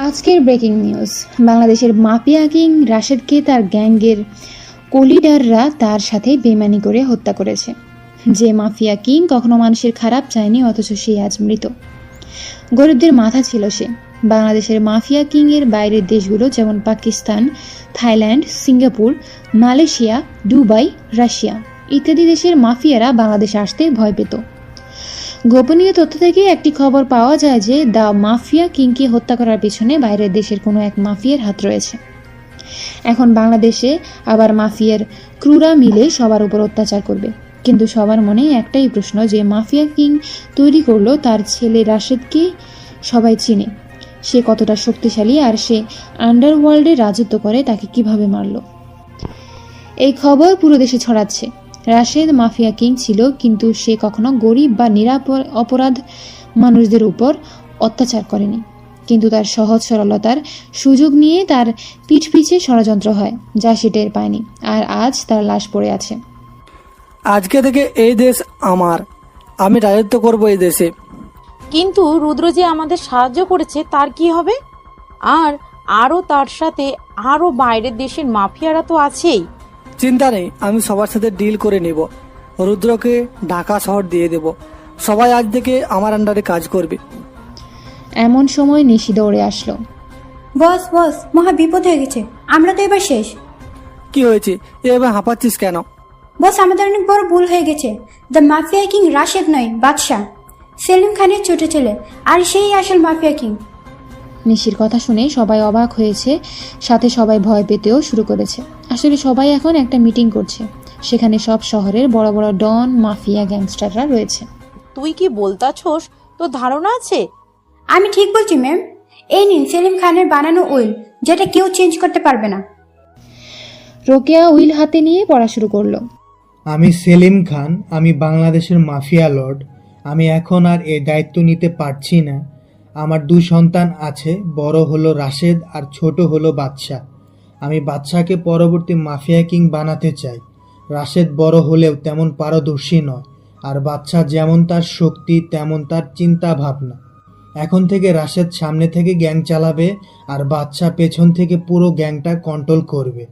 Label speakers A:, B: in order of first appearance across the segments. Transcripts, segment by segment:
A: আজকের breaking news. বাংলাদেশের mafia king রাশেদকে তার গ্যাংয়ের কোলিডাররা তার সাথে বেইমানি করে হত্যা করেছে। যে মাফিয়া কিং কখনো মানুষের খারাপ চায়নি, অথচ সে আজ মৃত। গরিবদের মাথা ছিল সে। বাংলাদেশের মাফিয়া কিং এর বাইরের দেশগুলো যেমন Pakistan, Thailand, Singapore, Malaysia, Dubai, Russia ইত্যাদি দেশের মাফিয়ারা বাংলাদেশে আসতে ভয় পেত। গোপনীয় তথ্য থেকে একটি খবর পাওয়া যায় যে দ্য মাফিয়া কিংকে হত্যা করার পিছনে বাইরের দেশের কোনো এক মাফিয়ার হাত রয়েছে। এখন বাংলাদেশে আবার মাফিয়ার ক্রুরা মিলে সবার উপর অত্যাচার করবে। কিন্তু সবার মনে একটাই প্রশ্ন, যে মাফিয়া কিং তৈরি করলো তার ছেলে রাশেদকে সবাই চিনে। সে কতটা শক্তিশালী, আর সে আন্ডারওয়ার্ল্ডে রাজত্ব করে, তাকে কিভাবে মারল। এই খবর পুরো দেশে ছড়াচ্ছে। রাশেদ মাফিয়া কিং ছিল, কিন্তু সে কখনো গরিব বা অপরাধ মানুষদের উপর অত্যাচার করেনি। কিন্তু তার সহজ সরলতার সুযোগ নিয়ে তার পিঠ পিছে ষড়যন্ত্র হয়, যা সে টের পায়নি। আর আজ তার লাশ পড়ে আছে।
B: আজকে থেকে এই দেশ আমার, আমি রাজত্ব করব এই দেশে।
C: কিন্তু রুদ্র যে আমাদের সাহায্য করেছে, তার কি হবে? আরও তার সাথে আরও বাইরের দেশের মাফিয়ারা তো আছেই।
B: চিন্তা নেই, আমি সবার সাথে ডিল করে নিব। রুদ্রকে ঢাকা শহর দিয়ে দেব। সবাই আজ থেকে আমার আন্ডারে কাজ করবে।
A: এমন সময় নিশি দৌড়ে আসলো।
D: বস বস, মহা বিপদ হয়ে গেছে, আমরা তো এবার শেষ।
B: কি হয়েছে? এভাবে হাঁপাচ্ছিস কেন?
D: বস, আমাদের অনেক বড় ভুল হয়ে গেছে। দ্য মাফিয়া কিং রাশেদ নয়, বাদশাহ সেলিম খানের ছোট ছেলে, আর সেই আসল মাফিয়া কিং।
A: নিশির কথা শুনে সবাই অবাক হয়েছে, সাথে সবাই ভয় পেতেও শুরু করেছে। আসলে সবাই এখন একটা মিটিং করছে। সেখানে সব শহরের বড় বড় ডন, মাফিয়া, গ্যাংস্টাররা রয়েছে।
C: তুই কি বলতাছোস? তোর ধারণা আছে?
D: আমি ঠিক বলছি ম্যাম। এই নিন সেলিম খানের বানানো উইল, যেটা কেউ চেঞ্জ করতে পারবে না।
A: রোকেয়া উইল হাতে নিয়ে পড়া শুরু করলো।
E: আমি সেলিম খান, আমি বাংলাদেশের মাফিয়া লর্ড। আমি এখন আর এই দায়িত্ব নিতে পারছি না। আমার 2 সন্তান আছে, বড় হলো রাশেদ আর ছোট হলো বাদশা। আমি বাদশাকে পরবর্তী মাফিয়া কিং বানাতে চাই। রাশেদ বড় হলেও তেমন পারদর্শী নয়, আর বাদশা যেমন তার শক্তি তেমন তার চিন্তা ভাবনা। এখন থেকে রাশেদ সামনে থেকে গ্যাং চালাবে, আর বাদশা পেছন থেকে পুরো গ্যাংটা কন্ট্রোল করবে।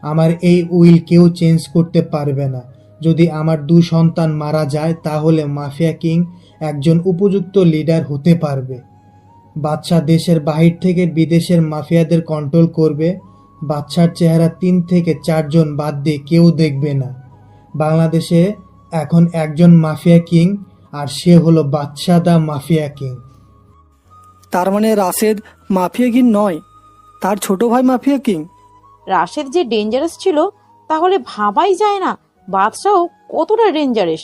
E: আমার এই উইল কেউ চেঞ্জ করতে পারবে না। যদি আমার 2 সন্তান মারা যায়, তাহলে মাফিয়া কিং একজন উপযুক্ত লিডার হতে পারবে। বাদশা দেশের বাহির থেকে বিদেশের মাফিয়াদের কন্ট্রোল করবে। বাদশার চেহারা 3 থেকে 4 জন বাদ দিয়ে কেউ দেখবে না। বাংলাদেশে এখন একজন মাফিয়া কিং, আর সে হলো বাদশা দা মাফিয়া কিং।
B: তার মানে রাশেদ মাফিয়া কিং নয়, তার ছোট ভাই মাফিয়া কিং।
C: রাশেদ যে ডেঞ্জারাস ছিল, তাহলে ভাবাই যায় না বাদশাও কতটা ডেঞ্জারাস।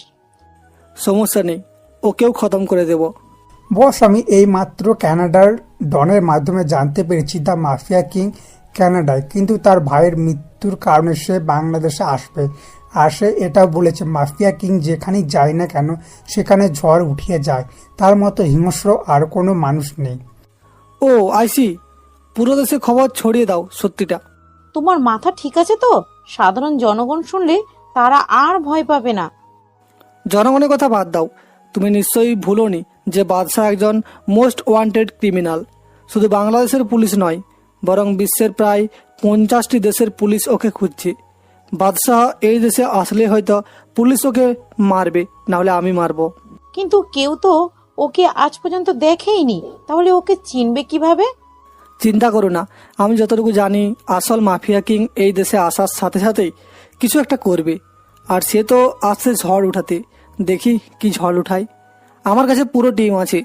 B: সমস্যা নেই, ওকেও খতম করে দেব।
F: বস, আমি এই মাত্র কানাডার ডনের মাধ্যমে জানতে পেরেছি দ্য মাফিয়া কিং কানাডায়, কিন্তু তার ভাইয়ের মৃত্যুর কারণে সে বাংলাদেশে আসবে। আর সে এটাও বলেছে মাফিয়া কিং যেখানেই যায় না কেন সেখানে ঝড় উঠিয়ে যায়। তার মতো হিংস্র আর কোনো মানুষ নেই।
B: ও আইসি, পুরো দেশে খবর ছড়িয়ে দাও সত্যিটা।
C: তোমার মাথা ঠিক আছে তো? সাধারণ জনগণ শুনলে তারা আর ভয় পাবে না।
B: জনগণের কথা বাদ দাও, তুমি নিশ্চয়ই ভুলোনি যে বাদশাহ একজন মোস্ট ওয়ান্টেড ক্রিমিনাল। শুধু বাংলাদেশের পুলিশ নয়, বরং বিশ্বের প্রায় 50টি দেশের পুলিশ ওকে খুঁজছে। বাদশাহ এই দেশে আসলে হয়তো পুলিশ ওকে মারবে, নাহলে আমি মারবো।
C: কিন্তু কেউ তো ওকে আজ পর্যন্ত দেখেইনি, তাহলে ওকে চিনবে কিভাবে?
B: চিন্তা করো না, আমি যতটুকু জানি আসল মাফিয়া কিং এই দেশে আসার সাথে সাথেই কিছু একটা করবে। আর সে তো আসছে ঝড় উঠাতে। দেখি কি ঝড় উঠায়। আমার কাছে পুরো টিম আছে।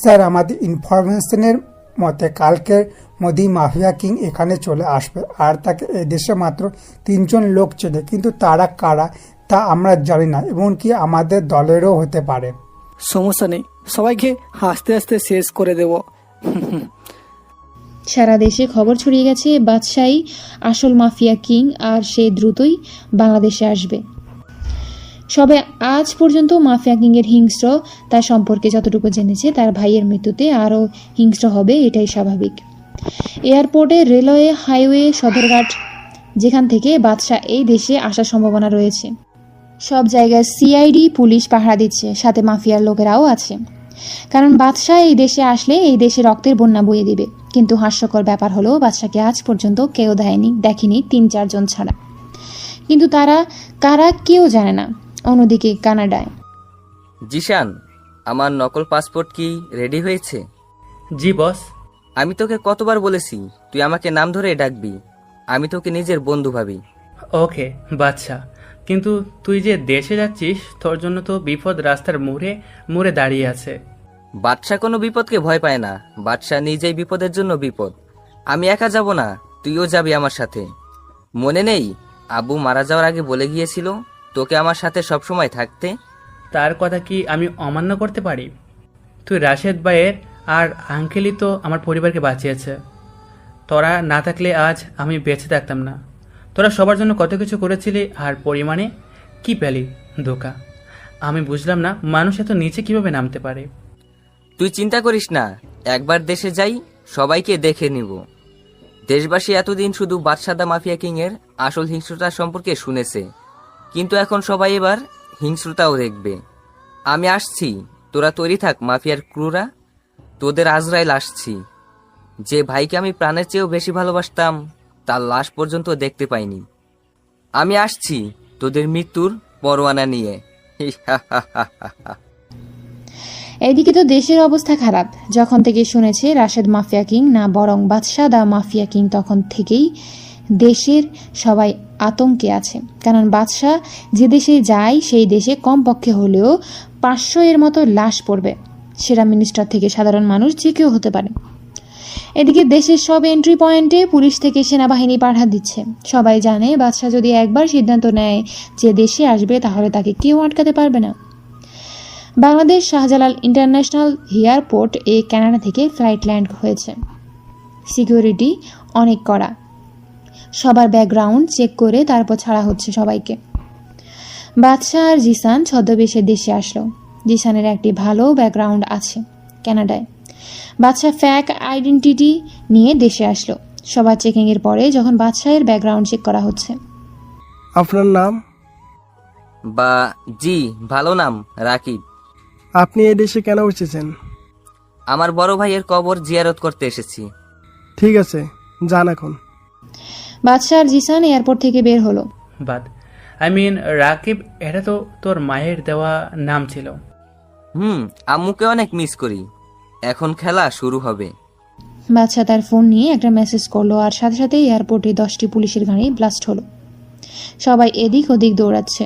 F: স্যার, আমাদের ইনফরমেশনের মতে কালকের মধ্যেই মাফিয়া কিং এখানে চলে আসবে। আর তাকে এই দেশে মাত্র 3 জন লোক চেনে, কিন্তু তারা কারা তা আমরা জানি না। এমনকি আমাদের দলেরও হতে পারে।
B: সমস্যা নেই, সবাইকে হাসতে হাসতে শেষ করে দেব।
A: সারা দেশে খবর ছড়িয়ে গেছে বাদশাই আসল মাফিয়া কিং, আর সে দ্রুতই বাংলাদেশে আসবে। সবে আজ পর্যন্ত মাফিয়া কিংয়ের হিংস্র তার সম্পর্কে যতটুকু জেনেছে, তার ভাইয়ের মৃত্যুতে আরও হিংস্র হবে, এটাই স্বাভাবিক। এয়ারপোর্টে, রেলওয়ে, হাইওয়ে, সদরঘাট, যেখান থেকে বাদশাহ এই দেশে আসার সম্ভাবনা রয়েছে, সব জায়গায় সিআইডি পুলিশ পাহারা দিচ্ছে, সাথে মাফিয়ার লোকেরাও আছে। কারণ বাদশাহ এই দেশে আসলে এই দেশে রক্তের বন্যা বইয়ে দিবে। কিন্তু হাস্যকর ব্যাপার হলো বাদশাকে আজ পর্যন্ত কেউ দেখেনি ৩-৪ জন ছাড়া। কিন্তু তারা কারা কেউ জানে না। অন্যদিকে কানাডায়
G: জিশান, আমার নকল পাসপোর্ট কি রেডি হয়েছে?
H: জি বস।
G: আমি তোকে কতবার বলেছি তুই আমাকে নাম ধরে ডাকবি, আমি তোকে নিজের বন্ধু ভাবি।
H: ওকে বাচ্চা, কিন্তু তুই যে দেশে যাচ্ছিস তোর জন্য তো বিপদ রাস্তার মোড়ে মোড়ে দাঁড়িয়ে আছে।
G: বাদশা কোনো বিপদকে ভয় পায় না, বাদশা নিজেই বিপদের জন্য বিপদ। আমি একা যাব না, তুইও যাবি আমার সাথে। মনে নেই আব্বু মারা যাওয়ার আগে বলে গিয়েছিল তোকে আমার সাথে সবসময় থাকতে?
H: তার কথা কি আমি অমান্য করতে পারি? তুই রাশেদ ভাইয়ের আর আঙ্কেলই তো আমার পরিবারকে বাঁচিয়েছে। তোরা না থাকলে আজ আমি বেঁচে থাকতাম না। তোরা সবার জন্য কত কিছু করেছিলি, আর পরিমাণে কি পেলি? ধোকা। আমি বুঝলাম না মানুষ এত নিচে কিভাবে নামতে পারে।
G: তুই চিন্তা করিস না, একবার দেশে যাই সবাইকে দেখে নিব। দেশবাসী এতদিন শুধু বাদশাদা মাফিয়া কিং এর আসল হিংস্রতা সম্পর্কে শুনেছে, কিন্তু এখন সবাই এবার হিংস্রতাও দেখবে। আমি আসছি, তোরা তৈরি থাক মাফিয়ার ক্রুরা, তোদের আজরাইল আসছি। যে ভাইকে আমি প্রাণের চেয়েও বেশি ভালোবাসতাম তার লাশ পর্যন্ত দেখতে পাইনি। আমি আসছি তোদের মৃত্যুর পরোয়ানা নিয়ে।
A: এদিকে তো দেশের অবস্থা খারাপ। যখন থেকে শুনেছে রাশেদ মাফিয়া কিং না বরং বাদশাহ দা মাফিয়া কিং, তখন থেকেই দেশের সবাই আতঙ্কে আছে। কারণ বাদশাহ যে দেশে যায় সেই দেশে কমপক্ষে হলেও 500 এর মতো লাশ পড়বে। সেরা মিনিস্টার থেকে সাধারণ মানুষ যে কেউ হতে পারে। এদিকে দেশের সব এন্ট্রি পয়েন্টে পুলিশ থেকে সেনাবাহিনী পাঠা দিচ্ছে। সবাই জানে বাদশাহ যদি একবার সিদ্ধান্ত নেয় যে দেশে আসবে তাহলে তাকে কেউ আটকাতে পারবে না। Bangladesh Shahjalal international airport Canada থেকে ফ্লাইট ল্যান্ড হয়েছে। সিকিউরিটি অনেক কড়া, সবার ব্যাকগ্রাউন্ড চেক করে তারপর ছাড়া হচ্ছে সবাইকে। বাদশাহ আর জিসান ছদ্মবেশে দেশে আসলো। জিসানের একটি ভালো ব্যাকগ্রাউন্ড আছে কানাডায়। বাদশাহ ফ্যাক আইডেন্টিটি নিয়ে দেশে আসলো। সবার চেকিং এর পরে যখন বাদশাহের ব্যাকগ্রাউন্ড চেক করা হচ্ছে।
I: আপনার নাম?
G: বা জি, ভালো নাম রাকিব।
I: আপনি এই দেশে কেন এসেছেন?
G: আমার বড় ভাইয়ের কবর জিয়ারত করতে এসেছি।
I: ঠিক আছে, যান এখন।
A: বাদশাহ আর জিসান এয়ারপোর্ট থেকে বের হলো।
H: বাদ রাকিব, এটা তো তোর মায়ের দেওয়া নাম ছিল।
G: আম্মুকে অনেক মিস করি। এখন খেলা শুরু হবে।
A: বাদশাহ তার ফোন নিয়ে একটা মেসেজ করলো, আর সাথে সাথে এয়ারপোর্টে 10টি পুলিশের গাড়ি ব্লাস্ট হলো। সবাই এদিক ওদিক দৌড়াচ্ছে।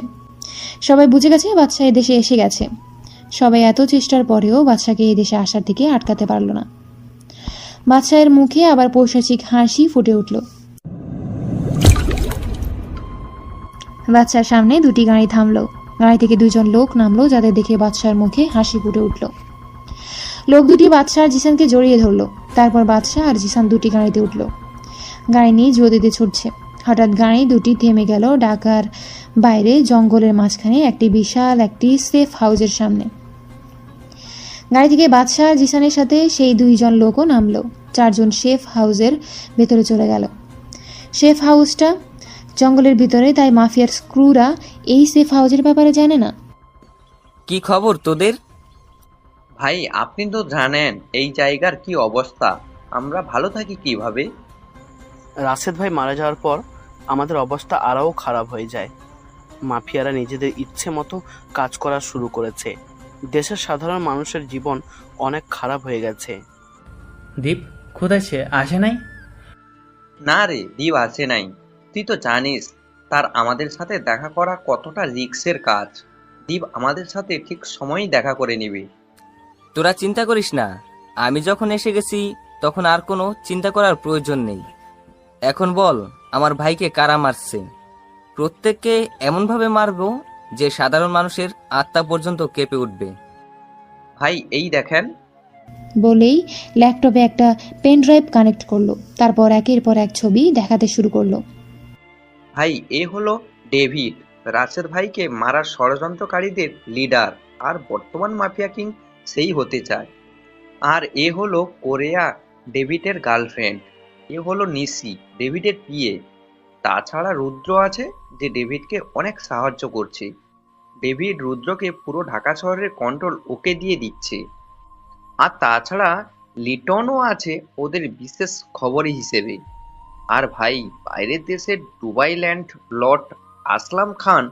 A: সবাই বুঝে গেছে বাদশাহ এদেশে এসে গেছে। সবাই এত চেষ্টার পরেও বাদশাকে এই দেশে আসার থেকে আটকাতে পারল না। বাদশাহের মুখে আবার পৈশাচিক হাসি ফুটে উঠল। বাদশার সামনে 2টি গাড়ি থামলো। গাড়ি থেকে 2 জন লোক নামলো, যাদের দেখে বাদশার মুখে হাসি ফুটে উঠল। লোক দুটি বাদশাহ আর জিসানকে জড়িয়ে ধরলো। তারপর বাদশাহ আর জিসান 2টি গাড়িতে উঠলো। গাড়ি নিয়ে গতিতে ছুটছে। হঠাৎ গাড়ি দুটি থেমে গেল ঢাকার বাইরে জঙ্গলের মাঝখানে একটি সেফ হাউসের সামনে। গাড়ি থেকে বাদশাহ আর জিসানের সাথে সেই 2 জন লোকও নামলো। 4 জন সেফ হাউসের ভেতরে চলে গেল। সেফ হাউসটা জঙ্গলের ভিতরে, তাই মাফিয়ার ক্রুরা এই সেফ হাউসের ব্যাপারে জানে না।
G: কি খবর তোদের?
J: ভাই, আপনি তো জানেন এই জায়গার কি অবস্থা, আমরা ভালো থাকি কিভাবে?
K: রাশেদ ভাই মারা যাওয়ার পর আমাদের অবস্থা আরও খারাপ হয়ে যায়। মাফিয়ারা নিজেদের ইচ্ছে মতো কাজ করা শুরু করেছে। দেশের সাধারণ মানুষের জীবন অনেক খারাপ হয়ে গেছে।
H: দীপ কোথায় সে? আসে নাই?
J: না রে, দীপ আসে নাই। তুই তো জানিস তার আমাদের সাথে দেখা করা কতটা রিস্কের কাজ। দীপ আমাদের সাথে ঠিক সময়ই দেখা করে নিবি।
G: তোরা চিন্তা করিস না, আমি যখন এসে গেছি তখন আর কোনো চিন্তা করার প্রয়োজন নেই। এখন বল, আমার ভাইকে কারা মারছে? প্রত্যেককে এমনভাবে মারবো যে সাধারণ মানুষের আত্মা পর্যন্ত কেঁপে উঠবে।
J: ভাই এই দেখেন।
A: বলেই ল্যাপটপে একটা পেন ড্রাইভ কানেক্ট করলো। তারপর একের পর এক ছবি দেখাতে শুরু করলো।
J: ভাই, এ হলো ডেভিড, রাশেদ ভাইকে মারার ষড়যন্ত্রকারীদের লিডার, আর বর্তমান মাফিয়া কিং সেই হতে চায়। আর এ হলো কোরিয়া, ডেভিডের গার্লফ্রেন্ড। এ হলো নিশি, ডেভিডের পিএ। তাছাড়া রুদ্র আছে, যে ডেভিডকে অনেক সাহায্য করছে। ডেভিড রুদ্রকে পুরো ঢাকা শহরের কন্ট্রোল ওকে দিয়ে দিচ্ছে। আর তাছাড়া লিটনও আছে ওদের বিশেষ খবরই হিসেবে। আর ভাই, বাইরের দেশের দুবাই ল্যান্ড লর্ড আসলাম খান,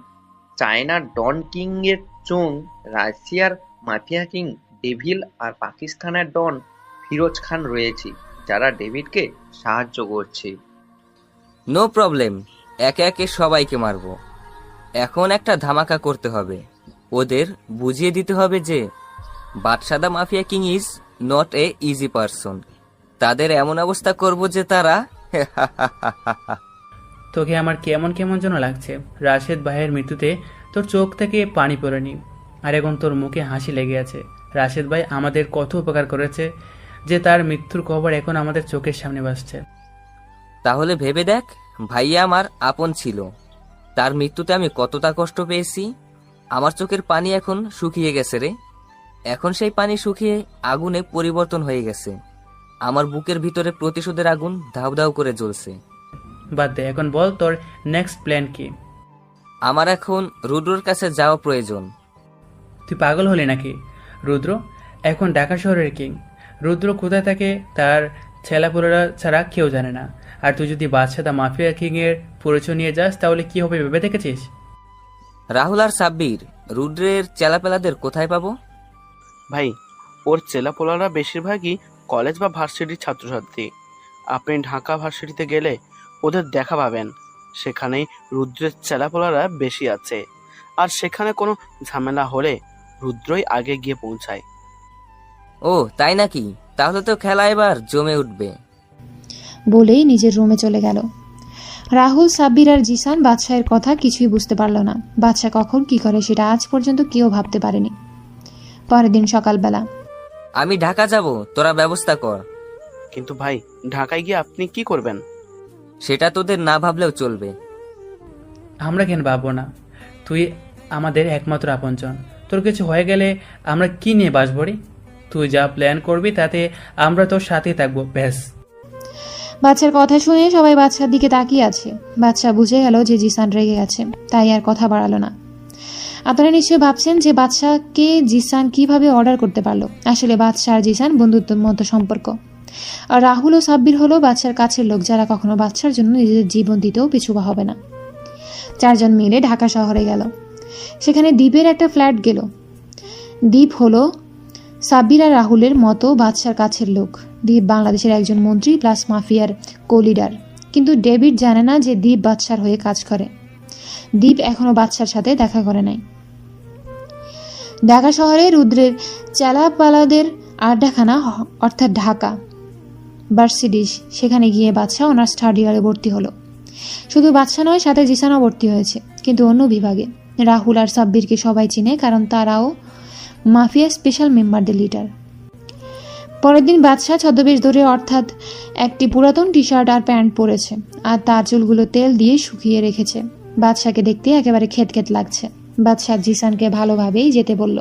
J: চায়নার ডন কিং এর চোং, রাশিয়ার মাফিয়া কিং ডেভিল আর পাকিস্তানের ডন ফিরোজ খান রয়েছে, যারা ডেভিডকে সাহায্য করছে।
G: নো প্রবলেম, একে একে সবাইকে মারবো। এখন একটা ধামাকা করতে হবে, ওদের বুঝিয়ে দিতে হবে যে বাদশাদা mafia king is not a easy person. তাদের এমন অবস্থা করব যে তারা
H: তোকে আমার কেমন কেমন যেন লাগছে। রাশেদ ভাইয়ের মৃত্যুতে তোর চোখ থেকে পানি পড়েনি, আর এখন তোর মুখে হাসি লেগে আছে। রাশেদ ভাই আমাদের কত উপকার করেছে যে তার মৃত্যুর খবর এখন আমাদের চোখের সামনে ভাসছে।
G: তাহলে ভেবে দেখ, ভাইয়া আমার আপন ছিল, তার মৃত্যুতে আমি কতটা কষ্ট পেয়েছি। আমার চোখের পানি এখন শুকিয়ে গেছে রে। এখন সেই পানি শুকিয়ে আগুনে পরিবর্তন হয়ে গেছে। আমার বুকের ভিতরে প্রতিশোধের আগুন ধাউ ধাউ করে জ্বলছে।
H: বাদ দে, এখন বল তোর নেক্সট প্ল্যান কি?
G: আমার এখন রুদ্রর কাছে যাওয়া প্রয়োজন।
H: তুই পাগল হলি নাকি? রুদ্র এখন ঢাকা শহরের কিং। রুদ্র কোথায় থাকে তার ছেলাপুলেরা ছাড়া কেউ জানে না। আর তুই যদি বাদশাদা মাফিয়া কিং এর পরিচয় নিয়ে যাস তাহলে কি হবে ভেবে দেখেছিস?
G: রাহুল আর সাব্বির, রুদ্রের চেলাপেলাদের কোথায় পাবো?
K: ভাই, ওর চেলাপোলারা বেশিরভাগই কলেজ বা ভার্সিটির ছাত্রছাত্রী। আপনি ঢাকা ভার্সিটিতে গেলে ওদের দেখা পাবেন। সেখানেই রুদ্রের চেলাপোলারা বেশি আছে, আর সেখানে কোনো ঝামেলা হলে রুদ্রই আগে গিয়ে পৌঁছায়।
G: ও তাই নাকি? তাহলে তো খেলা এবার জমে উঠবে।
A: বলেই নিজের রুমে চলে গেল। রাহুল, সাব্বির আর জিসান বাদশাহের কথা কিছুই বুঝতে পারল না। বাদশাহ কখন কি করে সেটা আজ পর্যন্ত কেউ ভাবতে পারেনি। পরের দিন সকালবেলা,
G: আমি ঢাকা যাব, তোরা ব্যবস্থা কর।
K: কিন্তু ভাই, ঢাকায় গিয়ে আপনি কি করবেন?
G: সেটা তোদের না ভাবলেও চলবে।
H: আমরা কেন ভাববো না? তুই আমাদের একমাত্র আপনজন। তোর কিছু হয়ে গেলে আমরা কি নিয়ে বাঁচব রে? তুই যা প্ল্যান করবি তাতে আমরা তোর সাথেই থাকবো, ব্যাস।
A: বাচ্চার কথা শুনে সবাই বাচ্চার দিকে তাকিয়ে আছে। বাচ্চা বুঝে গেল যে জিসান রেগে গেছে, তাই আর কথা বাড়ালো না। আপনারা নিশ্চয়ই ভাবছেন যে বাদশাকে জিসান কিভাবে অর্ডার করতে পারলো। আসলে বাদশা আর জিসান বন্ধুত্বের মতো সম্পর্ক। আর রাহুল ও সাব্বির হলো বাদশার কাছের লোক, যারা কখনো বাদশার জন্য নিজেদের জীবন দিতেও পিছু হবে না। চারজন মিলে ঢাকা শহরে গেল। সেখানে দ্বীপের একটা ফ্ল্যাট গেল। দ্বীপ হলো সাব্বির আর রাহুলের মতো বাদশার কাছের লোক। দ্বীপ বাংলাদেশের একজন মন্ত্রী প্লাস মাফিয়ার কোলিডার। কিন্তু ডেভিড জানে না যে দ্বীপ বাদশার হয়ে কাজ করে। দ্বীপ এখনো বাদশার সাথে দেখা করে নাই। ঢাকা শহরে রুদ্রের চেলাপালাদের আড্ডাখানা, অর্থাৎ ঢাকা ভার্সিটিস, সেখানে গিয়ে বাদশা ওনার স্টাডি ইয়ারে ভর্তি হলো। শুধু বাদশা নয়, সাথে জিসানও ভর্তি হয়েছে, কিন্তু অন্য বিভাগে। রাহুল আর সাব্বিরকে সবাই চিনে, কারণ তারাও মাফিয়া স্পেশাল মেম্বারদের লিডার। পরের দিন বাদশা ছদ্মবেশ ধরে, অর্থাৎ একটি পুরাতন টি শার্ট আর প্যান্ট পরেছে, আর তার চুলগুলো তেল দিয়ে শুকিয়ে রেখেছে। বাদশাকে দেখতে একেবারে খেত লাগছে। বাদশা জিসানকে ভালোভাবেই যেতে বলল।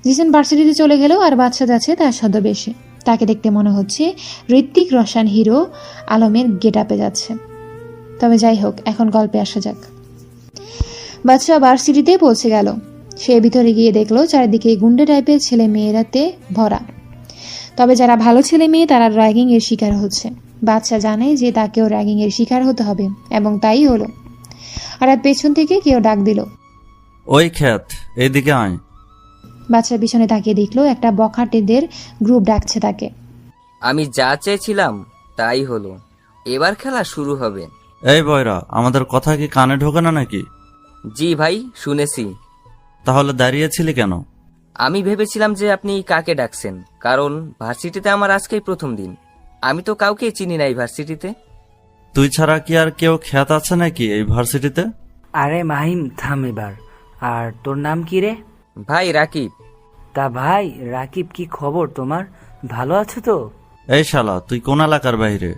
A: জিসান ভার্সিটিতে চলে গেল, আর বাদশা যাচ্ছে তার ছদ্মবেশে। তাকে দেখতে মনে হচ্ছে ঋত্বিক রোশন হিরো আলমের গেট আপে যাচ্ছে। তবে যাই হোক, এখন গল্পে আসা যাক। বাদশা ভার্সিটিতে পৌঁছে গেল। সে ভিতরে গিয়ে দেখলো চারিদিকে গুন্ডে টাইপের ছেলে মেয়েরাতে ভরা। তবে যারা ভালো ছেলে মেয়ে তারা র্যাগিং এর শিকার হচ্ছে। বাদশা জানে যে তাকেও র্যাগিং এর শিকার হতে হবে, এবং তাই হলো। আর পেছন থেকে কেউ ডাক দিল,
L: ওই ক্ষেত, এইদিকে আয়।
A: বাদশা পিছনে তাকিয়ে দেখলো একটা বখাটেদের গ্রুপ ডাকছে তাকে।
G: আমি যা চেয়েছিলাম তাই হলো, এবার খেলা শুরু হবে।
L: এই বয়রা, আমাদের কথা কি কানে ঢোকে না নাকি?
G: জি ভাই, শুনেছি।
L: তাহলে দাঁড়িয়েছিলি কেন?
G: আমি ভেবেছিলাম যে আপনি কাকে ডাকছেন, কারণ ভার্সিটিতে আমার আজকেই প্রথম দিন। আমি তো কাউকে চিনি না এই ভার্সিটিতে।
L: তুই ছাড়া কি আর কেউ খ্যাত আছে নাকি এই ভার্সিটিতে?
M: আরে মাহিম, থাম এবার। আর তোর নাম কি রে?
G: ভাই রাকিব।
M: তা ভাই রাকিব, কি খবর তোমার? ভালো আছো তো?
L: এই শালা, তুই কোন এলাকার বাইরে?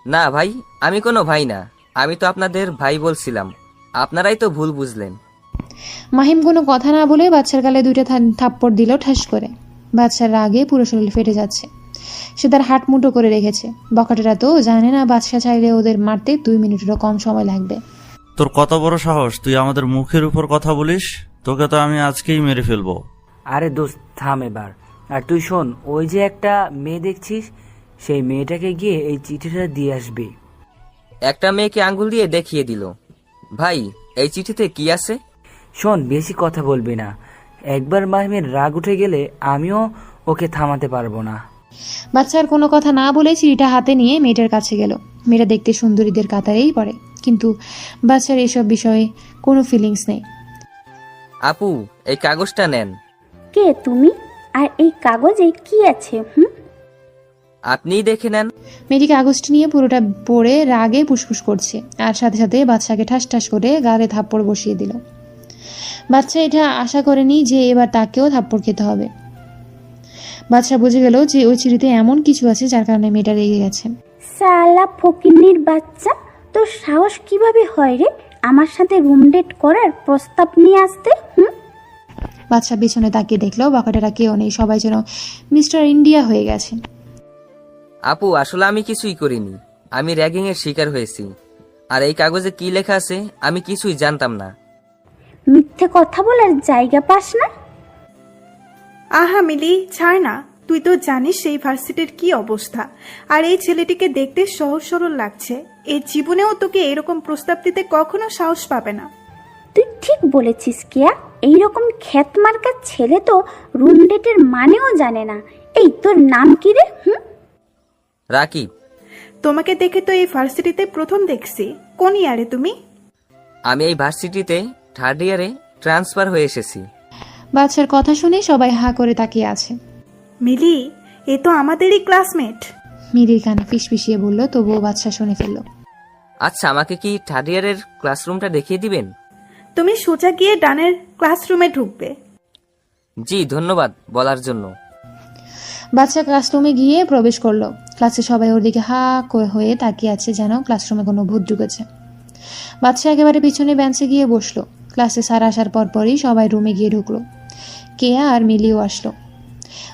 G: না ভাই, আমি কোনো ভাই না, আমি তো আপনাদের ভাই বলছিলাম, আপনারাই তো ভুল বুঝলেন।
A: মাহিম কোনো কথা না বলে বাচ্চার গালে দুইটা থাপ্পড় দিল ঠাস করে। বাচ্চার রাগে পুরো শরীর ফেটে যাচ্ছে। সে তার হাত মুঠো করে রেখেছে। বখাটেরা তো জানে না বাদশা চাইলে ওদের মারতে 2 মিনিটেরও কম সময় লাগবে।
L: তোর কত বড় সাহস, তুই আমাদের মুখের উপর কথা বলিস? তোকে তো আমি আজকেই মেরে ফেলবো।
M: আরে দোস্ত থাম এবার, আর তুই শোন, ওই যে একটা মেয়ে দেখছিস, সেই মেয়েটাকে গিয়ে এই চিঠিটা দিয়ে আসবি।
G: একটা মেয়েকে আঙ্গুল দিয়ে দেখিয়ে দিল। ভাই, এই চিঠিতে কি আছে?
M: শোন, বেশি কথা বলবি না। একবার মাহিমের রাগ উঠে গেলে আমিও ওকে থামাতে পারবো না।
A: বাচ্চার কোনো কথা না বলে চিঠিটা হাতে নিয়ে মেয়েটার কাছে গেল। মেয়েটা দেখতে সুন্দরীদের কাতারেই পড়ে, কিন্তু বাচ্চার এসব বিষয়ে কোনো ফিলিংস নেই।
G: আপু, এই কাগজটা নেন।
N: কে তুমি? আর এই কাগজে কি আছে?
G: আপনিই দেখে নেন।
A: মেয়েটি কাগজটি নিয়ে পুরোটা পড়ে রাগে ফুসফুস করছে, আর সাথে সাথে বাচ্চাকে ঠাস ঠাস করে গালে থাপ্পড় বসিয়ে দিল। বাচ্চা এটা আশা করেনি যে এবার তাকেও থাপ্পড় খেতে হবে। বাচ্চা বুঝে গেল যে ওই চিঠিতে এমন কিছু আছে যার কারণে মেয়েটা রেগে গেছে।
N: সালা ফকিন্নির বাচ্চা, তোর সাহস কিভাবে হয় রে আমার সাথে রুম ডেট করার প্রস্তাব নিয়ে আসতে?
A: বাচ্চা পিছনে তাকিয়ে দেখলো বাকাটারা কেউ নেই, সবাই যেন মিস্টার ইন্ডিয়া হয়ে গেছে।
G: আপু, আসলে আমি কিছুই করিনি। আমি র্যাগিং এর শিকার হয়েছি। আর এই কাগজে কি লেখা আছে আমি কিছুই জানতাম না।
N: মিথ্যে কথা বলার জায়গা পাস না?
O: আহা মিলি, ছাড় না। তুই তো জানিস সেই ভার্সিটির কি অবস্থা। আর এই ছেলেটিকে দেখতে সহজ সরল লাগছে। এই জীবনেও তোকে এরকম প্রস্তাব দিতে কখনো সাহস পাবে না।
N: তুই ঠিক বলেছিস কিয়া, এইরকম খ্যাত মার্কার ছেলে তো রুম ডেটের মানেও জানে না। এই তোর নাম কি রে?
G: রাকিব।
O: তোমাকে দেখে তো এই ভার্সিটিতে প্রথম দেখছি। কোন ইয়ারে তুমি?
G: আমি এই ভার্সিটিতে 3rd ইয়ারে ট্রান্সফার হয়ে এসেছি।
A: বাচ্চার কথা শুনে সবাই হা করে তাকিয়ে আছে।
O: মিলি, এ তো আমাদেরই ক্লাসমেট।
A: মিলির কানে ফিসফিসিয়ে বলল, তবুও বাচ্চা শুনে ফেলল।
G: আচ্ছা, আমাকে কি 3rd ইয়ারের ক্লাসরুমটা দেখিয়ে দিবেন?
O: তুমি সোজা গিয়ে ডানের ক্লাসরুমে ঢুকবে।
G: জি, ধন্যবাদ বলার জন্য।
A: বাচ্চা ক্লাসরুমে গিয়ে প্রবেশ করলো। ক্লাসে সবাই ওর দিকে হা হয়ে তাকিয়ে আছে, যেন ক্লাসরুমে কোনো ভূত ঢুকেছে। বাচ্চা একেবারে পিছনে বেঞ্চে গিয়ে বসলো। ক্লাসে স্যার আসার পরপরই সবাই রুমে গিয়ে ঢুকলো। কেয়া আর মিলিও আসলো।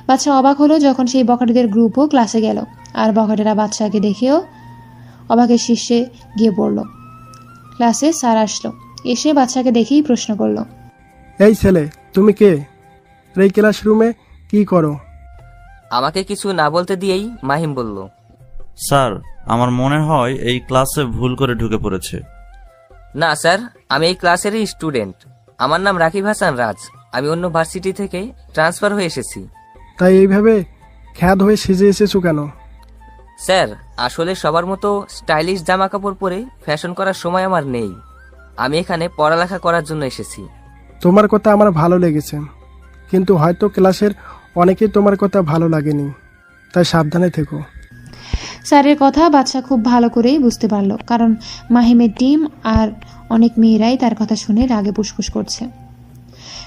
A: বাচ্চা অবাক হলো যখন সেই বখাটেদের গ্রুপও ক্লাসে গেল, আর বখাটেরা বাচ্চাকে দেখেও অবাকের শীর্ষে গিয়ে পড়ল। ক্লাসে স্যার আসলো, এসে বাচ্চাকে দেখেই প্রশ্ন করলো,
I: এই ছেলে, তুমি কে? এই ক্লাসরুমে কি করো?
G: আমাকে কিছু না বলতে দিয়েই মাহিম বলল,
L: স্যার, আমার মনে হয় এই ক্লাসে ভুল করে ঢুকে পড়েছে।
G: না স্যার, আমি এই ক্লাসেরই স্টুডেন্ট। আমার নাম রাকিব হাসান রাজ। আমি অন্য ভার্সিটি থেকে ট্রান্সফার হয়ে এসেছি।
I: তাই এইভাবে খ্যাত হয়ে সেজে এসেছো কেন?
G: স্যার, আসলে সবার মতো স্টাইলিশ জামা কাপড় পরে ফ্যাশন করার সময় আমার নেই। আমি এখানে পড়ালেখা করার জন্য এসেছি।
I: তোমার কথা আমার ভালো লেগেছে, কিন্তু হয়তো ক্লাসের অনেকেই তোমার কথা ভালো লাগেনি, তাই সাবধানে থেকো।
A: স্যারের কথা বাচ্চা খুব ভালো করেই বুঝতে পারলো, কারণ মাহিমের টিম আর অনেক মেয়েরাই তার কথা শুনে রাগে ফুসফুস করছে।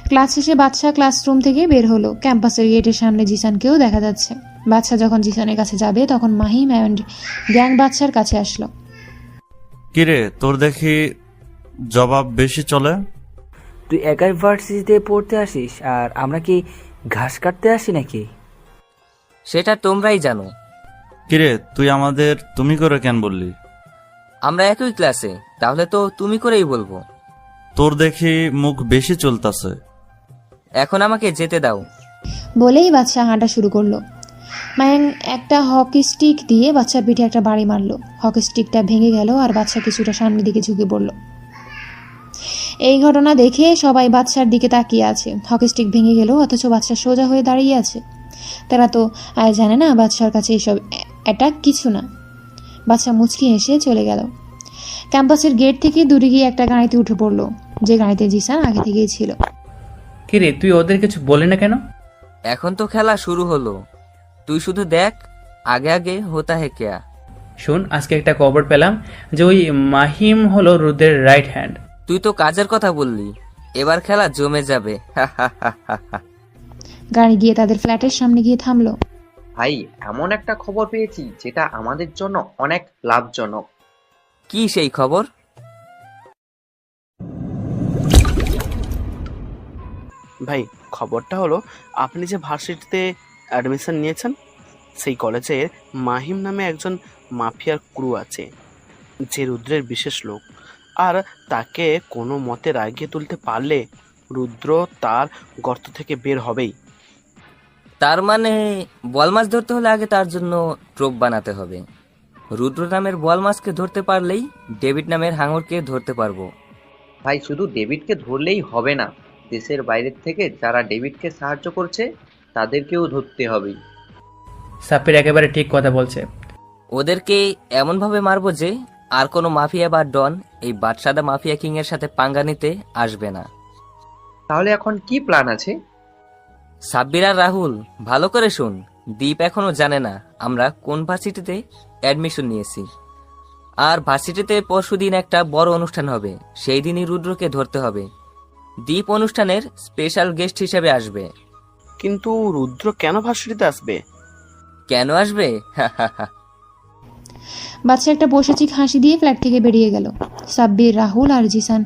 A: ক্লাস শেষে বাচ্চা ক্লাসরুম থেকে বের হলো। ক্যাম্পাসের গেটের সামনে জিসানকেও দেখা যাচ্ছে। বাচ্চা যখন জিসানের কাছে যাবে তখন মাহিম অ্যান্ড গ্যাং বাচ্চার কাছে আসলো।
L: কিরে, তোর দেখি জবাব বেশি চলে।
M: তুই একাই ভার্সিটিতে পড়তে আসিস, আর আমরা কি ঘাস কাটতে আসি নাকি?
G: সেটা তোমরাই জানো।
L: কিরে, তুই আমাদের তুমি করে কেন বললি?
G: আমরা একই ক্লাসে, তাহলে তো তুমি করেই বলবো।
L: তোর দেখি মুখ বেশি চলতাছে।
G: এখন আমাকে যেতে দাও।
A: বলেই বাচ্চা হাঁটা শুরু করলো। মায়াং একটা হকি স্টিক দিয়ে বাচ্চার পিঠে একটা বাড়ি মারলো। হকি স্টিকটা ভেঙে গেল আর বাচ্চা কিছুটা সামনের দিকে ঝুঁকে পড়ল। এই ঘটনা দেখে সবাই বাচ্চার দিকে তাকিয়ে আছে। হকি স্টিক ভেঙে গেল, অথচ বাচ্চা সোজা হয়ে দাঁড়িয়ে আছে। তারা তো আর জানে না বাচ্চার কাছে এইসব এটা কিছু না। বাচ্চা মুচকি হেসে চলে গেল। ক্যাম্পাসের গেট থেকে দূরে গিয়ে একটা গাড়িতে উঠে পড়লো, যে গাড়িতে জিসান আগে থেকেই ছিল।
H: কিরে, তুই ওদের কিছু বললি না কেন?
G: এখন তো খেলা শুরু হলো, তুই শুধু দেখ আগে আগে হোতা হে কেয়া।
H: শোন, আজকে একটা খবর পেলাম যে ওই মাহিম হলো রুদ্রের রাইট হ্যান্ড।
G: তুই তো কাজের কথা বললি, এবার খেলা জমে যাবে।
A: গাড়ি গিয়ে তাদের ফ্ল্যাটের সামনে গিয়ে থামলো।
J: ভাই, এমন একটা খবর পেয়েছি যেটা আমাদের জন্য অনেক লাভজনক।
G: কি সেই খবর?
K: ভাই, খবরটা হলো আপনি যে ভার্সিটিতে অ্যাডমিশন নিয়েছেন সেই কলেজে মাহিম নামে একজন মাফিয়ার ক্রু আছে, যে রুদ্রের বিশেষ লোক। আর তাকে কোনো মতে রাগিয়ে তুলতে পারলে রুদ্র তার গর্ত থেকে বের হবেই।
G: তার মানে বল মাছ ধরতে হলে আগে তার জন্য ট্রোপ বানাতে হবে। রুদ্র নামের বল মাছকে ধরতে পারলেই ডেভিড নামের হাঙরকে ধরতে পারবো।
J: ভাই শুধু ডেভিডকে ধরলেই হবে না, দেশের বাইরের থেকে যারা ডেভিডকে সাহায্য করছে তাদেরকেও ধরতে হবে।
H: সাব্বির একেবারে ঠিক কথা বলছে।
G: ওদেরকে এমনভাবে মারবো যে আর কোনো মাফিয়া বা ডন এই বাদশাদা মাফিয়া কিং এর সাথে পাঙ্গা নিতে আসবে না।
J: তাহলে এখন কি প্ল্যান আছে?
G: সাব্বির আর রাহুল, ভালো করে শুন। দীপ এখনো জানে না আমরা কোন ভার্সিটিতে অ্যাডমিশন নিয়েছি। আর ভার্সিটিতে পরশুদিন একটা বড় অনুষ্ঠান হবে, সেই দিনই রুদ্রকে ধরতে হবে। দীপ অনুষ্ঠানের স্পেশাল গেস্ট হিসেবে আসবে।
K: কিন্তু রুদ্র কেন ভার্সিটিতে আসবে?
G: কেন আসবে?
A: বাচ্চা একটা বসেচিক হাসি দিয়ে ফ্ল্যাট থেকে বেরিয়ে গেল। সাব্বির, রাহুল আর জিসান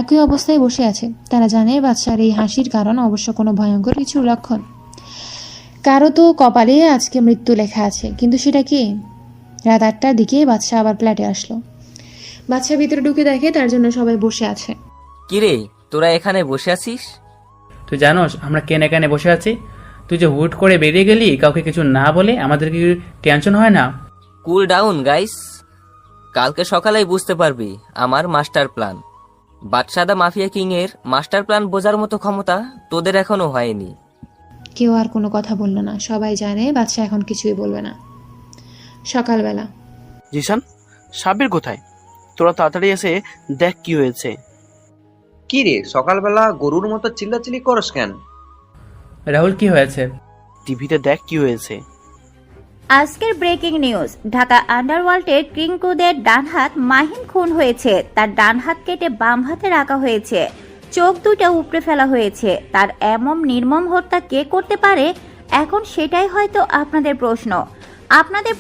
A: একই অবস্থায় বসে আছে। তারা জানে বাচ্চার এই হাসির কারণ অবশ্য কোনো ভয়ঙ্কর কিছুর লক্ষণ। কারো তো কপালে আজকে মৃত্যু লেখা আছে, কিন্তু সেটা কি? রাত 8টার দিকে বাচ্চা আবার ফ্ল্যাটে আসলো। বাচ্চা ভিতরে ঢুকে দেখে তার জন্য সবাই বসে আছে।
G: কিরে, তোরা এখানে বসে আছিস?
H: তুই জানোস আমরা কেন এখানে বসে আছি? তুই যে হুট করে বেরিয়ে গেলি কাউকে কিছু না বলে, আমাদের কি টেনশন হয় না?
G: কুল ডাউন গাইস, কালকে সকালেই বুঝতে পারবি আমার মাস্টার প্ল্যান। বাদশাদা মাফিয়া কিং এর মাস্টার প্ল্যান বোঝার মতো ক্ষমতা তোদের এখনো হয়নি।
A: কেউ আর কোনো কথা বলল না। সবাই জানে বাচ্চা এখন কিছুই বলবে না। সকালবেলা।
K: জিসান, সাব্বির কোথায়? তোরা তাড়াতাড়ি এসে দেখ কি হয়েছে।
J: কি রে, সকালবেলা গরুর মতো চিল্লাচিল্লি করস কেন?
H: রাহুল, কি হয়েছে?
K: টিভিতে দেখ কি হয়েছে।
N: আজকের ব্রেকিং নিউজ, ঢাকা আন্ডারওয়ার্ল্ডের কিংকুদের ডান হাত মাহিম খুন হয়েছে। তার ডান হাত কেটে বাম হাতে রাখা হয়েছে, চোখ দুটো উপড়ে ফেলা হয়েছে। তার এমন নির্মম হত্যা কে করতে পারে? এখন সেটাই হয়তো আপনাদের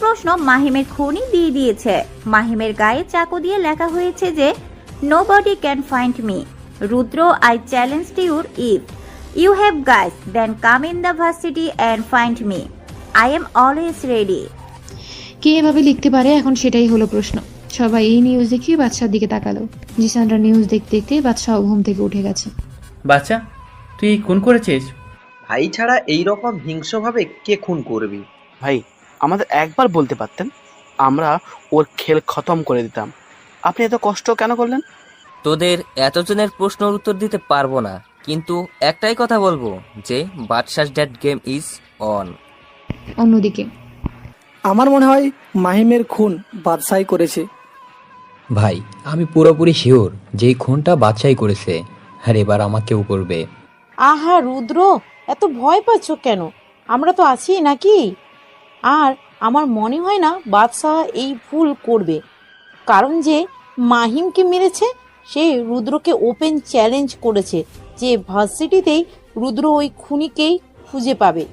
N: প্রশ্ন। মাহিমের খুনি দিয়ে দিয়েছে। মাহিমের গায়ে চাকু দিয়ে লেখা হয়েছে যে nobody can find me. Rudra, I challenge your if you have guys then come in the varsity and find me. I am always ready.
A: কে এভাবে লিখতে পারে? এখন সেটাই হলো প্রশ্ন। সবাই এই নিউজ দেখে বাচ্চার দিকে তাকালো। জিসানরা নিউজ দেখতে দেখতে বাচ্চাও ঘুম থেকে উঠে গেছে।
H: বাচ্চা, তুই খুন করেছিস?
J: ভাই ছাড়া এইরকম হিংস্রভাবে কে খুন করবি?
K: ভাই, আমাদের একবার বলতে পারতেন, আমরা ওর খেল খতম করে দিতাম। আপনি এত কষ্ট কেন করলেন?
G: তোদের এতজনের প্রশ্নের উত্তর দিতে পারবো না, কিন্তু একটাই কথা বলবো যে বাদশাস ডেড গেম ইজ অন।
A: অন্যদিকে
B: আমার মনে হয় মাহিমের খুন বাদশাই করেছে।
P: ভাই, আমি পুরোপুরি শিওর যে এই খুনটা বাদশাই করেছে, আর এবার আমাকেও করবে।
C: আহা রুদ্র, এত ভয় পাচ্ছ কেন? আমরা তো আছি নাকি? আর আমার মনে হয় না বাদশাহ এই ভুল করবে, কারণ যে মাহিমকে মেরেছে সে রুদ্রকে ওপেন চ্যালেঞ্জ করেছে যে ভার্সিটিতেই রুদ্র ওই খুনিকেই খুঁজে পাবে।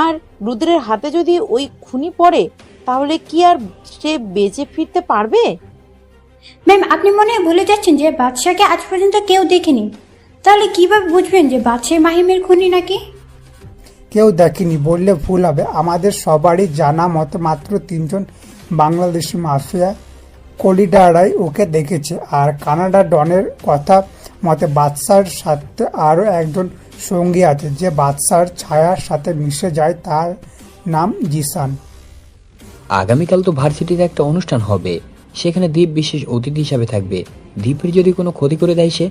C: আর রুদ্রের হাতে যদি ওই খুনি পড়ে তাহলে কি আর সে বেঁচে ফিরতে পারবে?
D: ম্যাম, আপনি মনে হয় ভুলে যাচ্ছেন যে বাদশাকে আজ পর্যন্ত কেউ দেখেনি। তাহলে কিভাবে বুঝবেন যে বাদশাহ মাহিমের খুনি নাকি?
F: কেউ দেখেনি বললে ভুল হবে। আমাদের সবারই জানা মতো মাত্র 3 জন বাংলাদেশি মাফিয়া কলিডারাই ওকে দেখেছে। আর কানাডা ডনের কথা মতে বাদশার সাথে আরও একজন সঙ্গী আছে যে বাদশার ছায়ার সাথে মিশে যায়, তার নাম জিসান।
P: আগামীকাল তো ভার্সিটিতে একটা অনুষ্ঠান হবে, সেখানে দীপ বিশেষ অতিথি হিসাবে থাকবে। দীপের যদি কোনো ক্ষতি করে দেয় সে,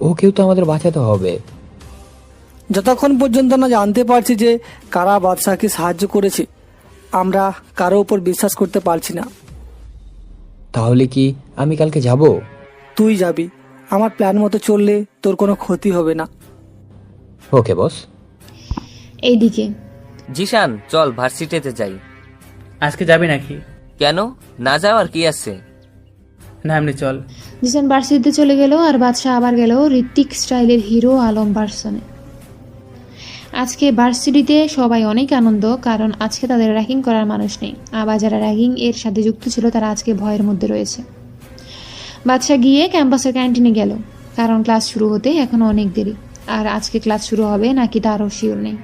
P: ওকেও তো আমাদের বাঁচাতে হবে।
B: যতক্ষণ পর্যন্ত না জানতে পারছি যে কারা বাদশাহকে সাহায্য করেছে, আমরা কারো উপর বিশ্বাস করতে পারছি না।
P: তাহলে কি আমি কালকে যাব?
B: তুই যাবি, আমার প্ল্যান মতো চললে তোর কোনো ক্ষতি হবে না।
P: ওকে বস।
A: এইদিকে
G: জিসান, চল ভার্সিটিতে যাই।
H: আজকে যাবি নাকি?
G: কেন, না যাওয়ার কি আছে?
H: না, এমনি চল।
A: জিসান ভার্সিটিতে চলে গেল আর বাদশা আবার গেল ঋত্বিক স্টাইলের হিরো আলম ভার্সনে। আজকে ভার্সিটিতে সবাই অনেক আনন্দ, কারণ আজকে তাদের র্যাগিং করার মানুষ নেই। আবার যারা র্যাগিং এর সাথে যুক্ত ছিল তারা আজকে ভয়ের মধ্যে রয়েছে। বাদশা গিয়ে ক্যাম্পাসের ক্যান্টিনে গেল, কারণ ক্লাস শুরু হতে এখনো অনেক দেরি। আর আজকে ক্লাস শুরু হবে নাকি তারও শিওর নেই।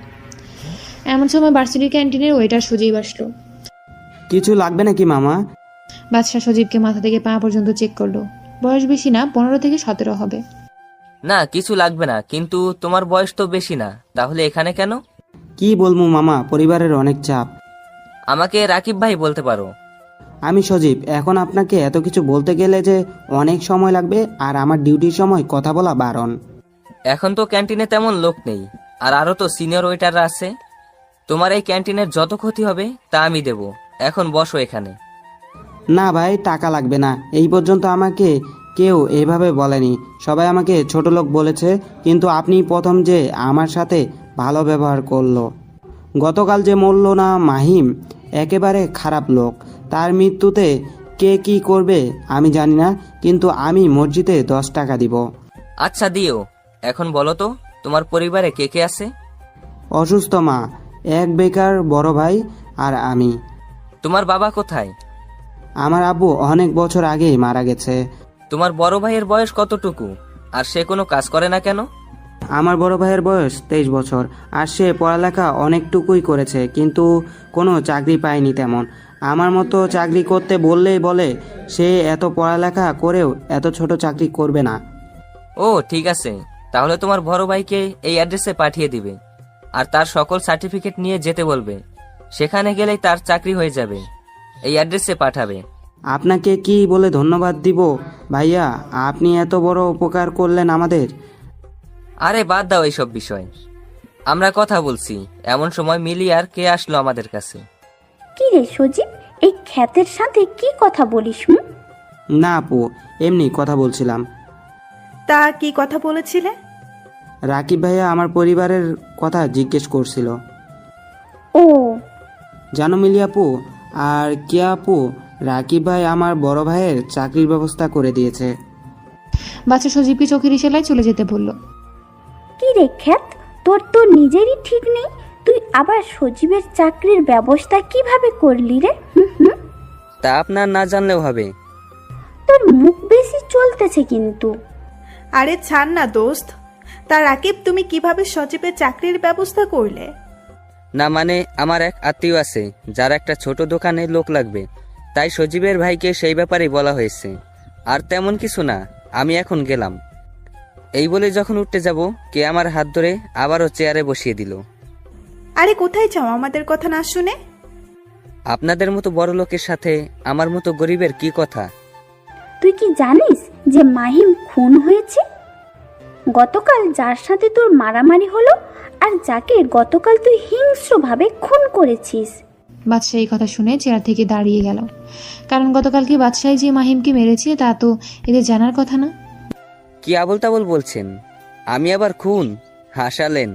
A: এমন সময় ভার্সিটির ক্যান্টিনের ওয়েটার সজীব আসলো।
Q: কিছু লাগবে নাকি মামা?
A: বাদশা সজীবকে মাথা থেকে পা পর্যন্ত চেক করলো। বয়স বেশি না, 15 থেকে 17 হবে।
G: না, কিছু লাগবে না, কিন্তু তোমার বয়স তো বেশি না, তাহলে এখানে কেন?
Q: কি বলবো মামা, পরিবারের অনেক চাপ।
G: আমাকে রাকিব ভাই বলতে পারো।
Q: আমি সজীব। এখন আপনাকে এত কিছু বলতে গেলে যে অনেক সময় লাগবে, আর আমার ডিউটির সময় কথা বলা বারণ।
G: এখন তো ক্যান্টিনে তেমন লোক নেই, আর আরো তো সিনিয়র ওয়েটাররা আছে। তোমার এই ক্যান্টিনের যত ক্ষতি হবে তা আমি দেব। এখন বসো এখানে।
Q: না ভাই, টাকা লাগবে না। এই পর্যন্ত আমাকে কেউ এভাবে বলেনি, সবাই আমাকে ছোট লোক বলেছে, কিন্তু আপনি প্রথম যে আমার সাথে ভালো ব্যবহার করলো। গতকাল যে মরল না মাহিম, একেবারে খারাপ লোক। তার মৃত্যুতে কে কি করবে আমি জানি না, কিন্তু আমি মসজিদে 10 টাকা দিব।
G: আচ্ছা দিও। এখন বলো তো, তোমার পরিবারে কে কে আছে?
Q: অসুস্থ মা, এক বেকার বড় ভাই, আর আমি।
G: তোমার বাবা কোথায়?
Q: আমার আব্বু অনেক বছর আগেই মারা গেছে।
G: তোমার বড় ভাইয়ের বয়স কতটুকু, আর সে কোনো কাজ করে না কেন?
Q: আমার বড় ভাইয়ের বয়স 23 বছর, আর সে পড়ালেখা অনেকটুকুই করেছে, কিন্তু কোনো চাকরি পায়নি তেমন। আমার মতো চাকরি করতে বললেই বলে সে এত পড়ালেখা করেও এত ছোট চাকরি করবে না।
G: ও ঠিক আছে, তাহলে তোমার বড় ভাইকে এই অ্যাড্রেসে পাঠিয়ে দিবে, আর তার সকল সার্টিফিকেট নিয়ে যেতে বলবে। সেখানে গেলেই তার চাকরি হয়ে যাবে। এই অ্যাড্রেসে পাঠাবে।
Q: আপনাকে কি বলে ধন্যবাদ দিব ভাইয়া, আপনি এত বড় উপকার করলেন আমাদের।
G: আরে বাদ দাও এইসব বিষয়, আমরা কথা বলছি। এমন সময় মিলি আর কে আসলো আমাদের কাছে।
R: কি রে সজীব, এই খ্যাতের সাথে কি কথা বলিস?
Q: না আপু, এমনি কথা বলছিলাম।
O: তা কি কথা বলেছিলে?
Q: রাকিব ভাইয়া আমার পরিবারের কথা জিজ্ঞেস করছিল।
R: ও
Q: জানো মিলি আপু আর কি আপু, রাকিব ভাই আমার বড় ভাইয়ের চাকরির ব্যবস্থা করে দিয়েছে।
A: বাচ্চা সজীবকে চোখের ইশারায় চলে যেতে বলল।
R: কি রে খ্যাত, তোর তো নিজেরই ঠিক নেই, তুই আবার সজীবের চাকরির ব্যবস্থা কিভাবে করলি রে?
G: তা আপনার না জানলেও হবে।
R: তোর মুখ বেশি চলতেছে কিন্তু।
O: আরে ছাড় না দোস্ত। তা রাকিব, তুমি কিভাবে সজীবের চাকরির ব্যবস্থা করলে?
G: না মানে, আমার এক আত্মীয় আছে যার একটা ছোট দোকানে লোক লাগবে, তাই সজীবের ভাইকে সেই ব্যাপারেই বলা হয়েছে। আর তেমন কিছু না, আমি এখন গেলাম। এই বলে যখন উঠতে যাব, কে আমার হাত ধরে আবারও চেয়ারে বসিয়ে দিল।
O: আরে কোথায় যাও আমাদের কথা না শুনে?
G: আপনাদের মতো বড় লোকের সাথে আমার মতো গরিবের কি কথা?
R: তুই কি জানিস যে মাহিম খুন হয়েছে? গতকাল যার সাথে তোর মারামারি হলো, আর যাকে গতকাল তুই হিংস্রভাবে খুন করেছিস।
A: বাদশাহ এই কথা শুনে চেয়ার থেকে দাঁড়িয়ে গেল, কারণ গতকালকে বাদশাহ যে মাহিমকে মেরেছে তা তো এদের জানার কথা না।
G: কি আবল তাবল বলছেন? আমি আবার খুন? হাসালেন।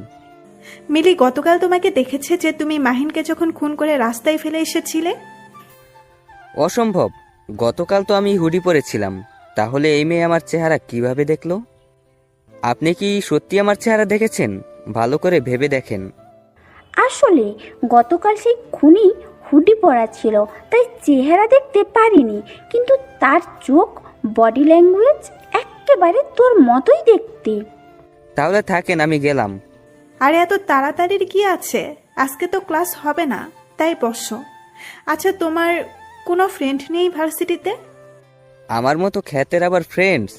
O: মিলি গতকাল তোমাকে দেখেছে যে তুমি মাহিনকে যখন খুন করে রাস্তায় ফেলে এসেছিলে।
G: অসম্ভব, গতকাল তো আমি হুডি পরেছিলাম। তাহলে এই মেয়ে আমার চেহারা কিভাবে দেখলো? আপনি কি সত্যি আমার চেহারা দেখেছেন? ভালো করে ভেবে দেখেন।
R: আসলে গতকাল সেই খুনি হুডি পরা ছিল, তাই চেহারা দেখতে পারিনি, কিন্তু তার চোখ, বডি ল্যাঙ্গুয়েজ একেবারে তোর মতোই দেখতে।
G: তাহলে থাকেন, আমি গেলাম।
O: আরে এত তাড়াতাড়ির কি আছে? আজকে তো ক্লাস হবে না, তাই বসো। আচ্ছা, তোমার কোনো ফ্রেন্ড নেই ভার্সিটিতে?
G: আমার মতো খ্যাতের আবার ফ্রেন্ডস?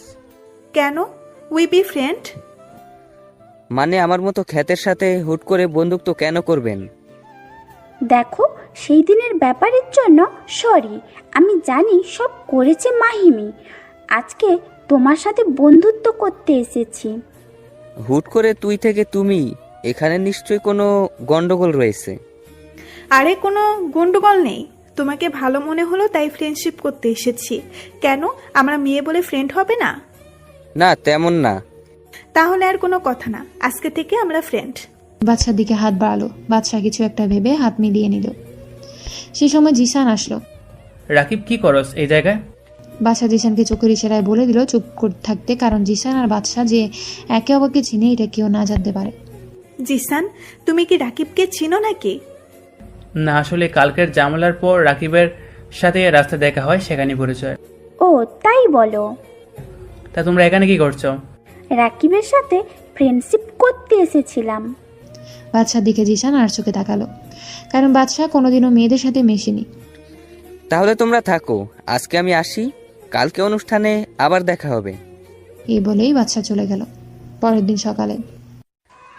O: কেন, উই বি ফ্রেন্ড?
G: মানে আমার মতো খ্যাতের সাথে হুট করে বন্ধুত্ব কেন করবেন?
R: দেখো, সেই দিনের ব্যাপারের জন্য সরি। আমি জানি সব করেছে মাহিমি। আজকে তোমার সাথে বন্ধুত্ব করতে এসেছি।
G: হুট করে তুই থেকে তুমি, এখানে নিশ্চয়ই কোনো গন্ডগোল রয়েছে।
O: আরে কোনো গন্ডগোল নেই, তোমাকে ভালো মনে হলো তাই ফ্রেন্ডশিপ করতে এসেছি। কেন, আমরা মেয়ে বলে ফ্রেন্ড হবে না?
G: না তেমন না।
O: তাহলে আর কোনো কথা না, আজকে থেকে আমরা ফ্রেন্ড।
A: বাদশার দিকে হাত বাড়ালো। বাদশাহ কিছু একটা ভেবে হাত মিলিয়ে নিল। সেই সময় জিসান আসলো।
H: রাকিব, কি করস এই জায়গায়?
A: বাদশাহ জিসানকে চোখের ইশারায় বলে দিল চুপ করে থাকতে, কারণ জিসান আর বাদশাহ যে একে অপরকে চিনে এটা কেউ না জানতে পারে।
O: জিসান, তুমি কি রাকিবকে চিনো নাকি?
H: না, আসলে কালকের জামালার পর রাকিবের সাথে রাস্তা দেখা হয়, সেখানে পরিচয়।
R: ও তাই বলো?
H: তা তোমরা এখানে কি করছো?
R: রাকিবের সাথে ফ্রেন্ডশিপ করতে এসেছিলাম।
A: বাদশার দিকে জিসান আর চোখে তাকালো, কারণ বাদশাহ কোনোদিনও মেয়েদের সাথে মেশেনি।
G: তাহলে তোমরা থাকো, আজকে আমি আসি, কালকে অনুষ্ঠানে আবার দেখা হবে।
A: এই বলেই বাদশাহ চলে গেল। পরের দিন সকালে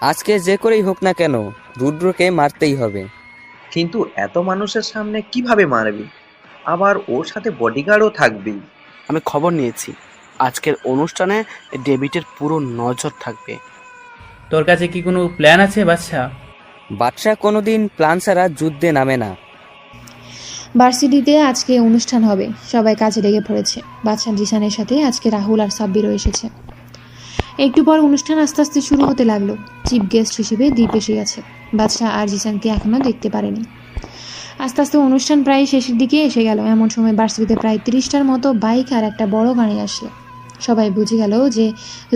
G: আজকে যে করেই হোক না কেন রুদ্রকে মারতেই হবে।
J: কিন্তু এত মানুষের সামনে কিভাবে মারবি? আবার ওর সাথে বডিগার্ডও থাকবেই।
K: আমি খবর নিয়েছি, আজকের অনুষ্ঠানে ডেভিডের পুরো নজর থাকবে।
H: তোর কাছে কি কোনো প্ল্যান আছে বাদশা?
G: বাদশা কোনোদিন প্ল্যান ছাড়া যুদ্ধে নামে না।
A: ভার্সিটিতে আজকে অনুষ্ঠান হবে, সবাই কাজে লেগে পড়েছে। বাদশা জিসানের সাথে আজকে রাহুল আর সাব্বিরও এসেছে। একটু পর অনুষ্ঠান আস্তে আস্তে শুরু হতে লাগলো। চিফ গেস্ট হিসেবে দীপ এসে গেছে। বাদশা আর জিসানকে এখনো দেখতে পারেনি। আস্তে আস্তে অনুষ্ঠান প্রায় শেষের দিকে এসে গেল। এমন সময় ভার্সিটিতে প্রায় 30টার মতো বাইক আর একটা বড় গাড়ি আসলো। সবাই বুঝে গেল যে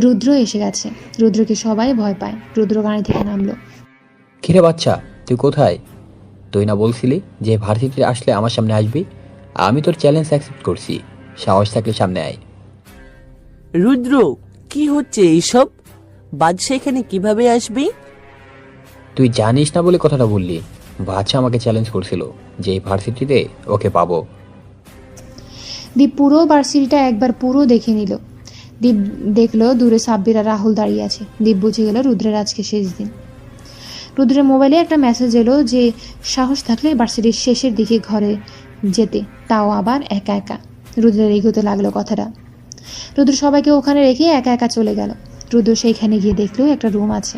A: রুদ্র এসে গেছে। রুদ্রকে সবাই ভয় পায়। রুদ্র গাড়ি থেকে নামলো।
P: কিরে বাচ্চা, তুই কোথায়? তুই না বলছিলি যে ভার্সিটিতে আসলে আমার সামনে আসবি? আমি তোর চ্যালেঞ্জ অ্যাকসেপ্ট করছি, সাহস থাকলে সামনে আয়।
S: রুদ্র, কি হচ্ছে এইসব? বাদশা এখানে কিভাবে আসবি?
P: তুই জানিস না বলে কথাটা বললি। বাচ্চা আমাকে চ্যালেঞ্জ করছিল যে এই ভার্সিটিতে ওকে পাবো।
A: দীপ পুরো ভার্সিটিটা একবার পুরো দেখে নিল। দীপ দেখলো দূরে সাব্বির আর রাহুল দাঁড়িয়ে আছে। দীপ বুঝে গেল রুদ্রের আজকে শেষ দিন। রুদ্রের মোবাইলে একটা মেসেজ এলো যে সাহস থাকলে ভার্সিটির শেষের দিকে ঘরে যেতে, তাও আবার একা একা। রুদ্রের এগোতে লাগলো কথাটা। রুদ্র সবাইকে ওখানে রেখে একা একা চলে গেল। রুদ্র সেইখানে গিয়ে দেখলো একটা রুম আছে।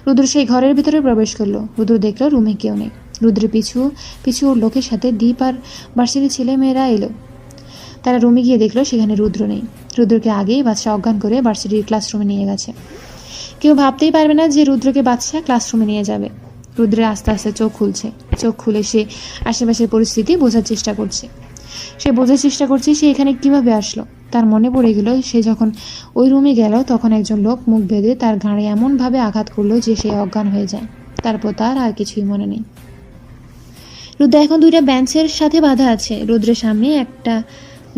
A: রুদ্র সেই ঘরের ভিতরে প্রবেশ করলো। রুদ্র দেখলো রুমে কেউ নেই। রুদ্রের পিছু পিছু ওর লোকের সাথে দীপ আর ভার্সিটির ছেলে মেয়েরা এলো। তারা রুমে গিয়ে দেখলো সেখানে রুদ্র নেই। রুদ্রকে আগেই বাদশা অজ্ঞান করে ভার্সিটির ক্লাসরুমে নিয়ে গেছে। কেউ ভাবতেই পারবে না যে রুদ্রকে বাদশা ক্লাসরুমে নিয়ে যাবে। রুদ্রের আস্তে আস্তে চোখ খুলছে। চোখ খুলে সে আশেপাশের পরিস্থিতি বোঝার চেষ্টা করছে। সে এখানে কিভাবে আসলো। তার মনে পড়ে গেল সে যখন ওই রুমে গেল তখন একজন লোক মুখ বেঁধে তার ঘাড়ে এমনভাবে আঘাত করলো যে সে অজ্ঞান হয়ে যায়। তারপর তার আর কিছুই মনে নেই। রুদ্র এখন 2টা বেঞ্চের সাথে বাঁধা আছে। রুদ্রের সামনে একটা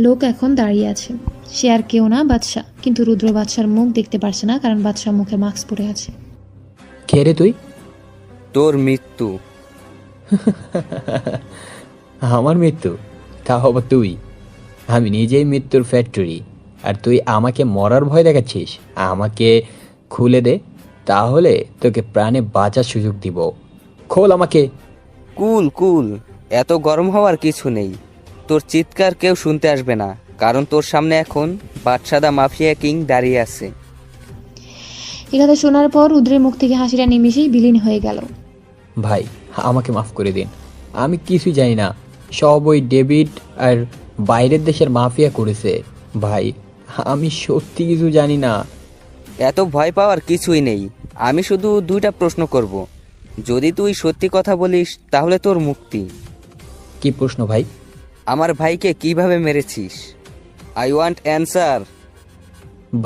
A: লোক এখন দাঁড়িয়ে আছে। সে আর কেউ না, বাদশা। কিন্তু রুদ্র বাদশার মুখ দেখতে পারছে না, কারণ বাদশার মুখে মাস্ক পরে আছে।
P: কে রে তুই?
G: তোর মৃত্যু।
P: আমার মৃত্যু? তা হবো তুই? আমি নিজেই মৃত্যুর ফ্যাক্টরি, আর তুই আমাকে মরার ভয় দেখাচ্ছিস? আমাকে খুলে দে, তাহলে তোকে প্রাণে বাঁচার সুযোগ দিব। খোল আমাকে।
G: কুল কুল, এত গরম হওয়ার কিছু নেই। তোর চিৎকার কেউ শুনতে আসবে না, কারণ তোর সামনে এখন বাদশাদা মাফিয়া কিং দাঁড়িয়ে আছে।
A: এই কথা শোনার পর রুদ্রের মুখ থেকে হাসিটা নিমেষেই বিলীন হয়ে গেল।
P: ভাই, আমাকে মাফ করে দিন। আমি কিছুই জানি না। সব ওই ডেভিড আর বাইরের দেশের মাফিয়া করেছে। ভাই, আমি সত্যি কিছু জানি না।
G: এত ভয় পাওয়ার কিছুই নেই। আমি শুধু 2টা প্রশ্ন করব। যদি তুই সত্যি কথা বলিস তাহলে তোর মুক্তি।
P: কি প্রশ্ন ভাই?
G: আমার ভাইকে কিভাবে মেরেছিস? I want answer.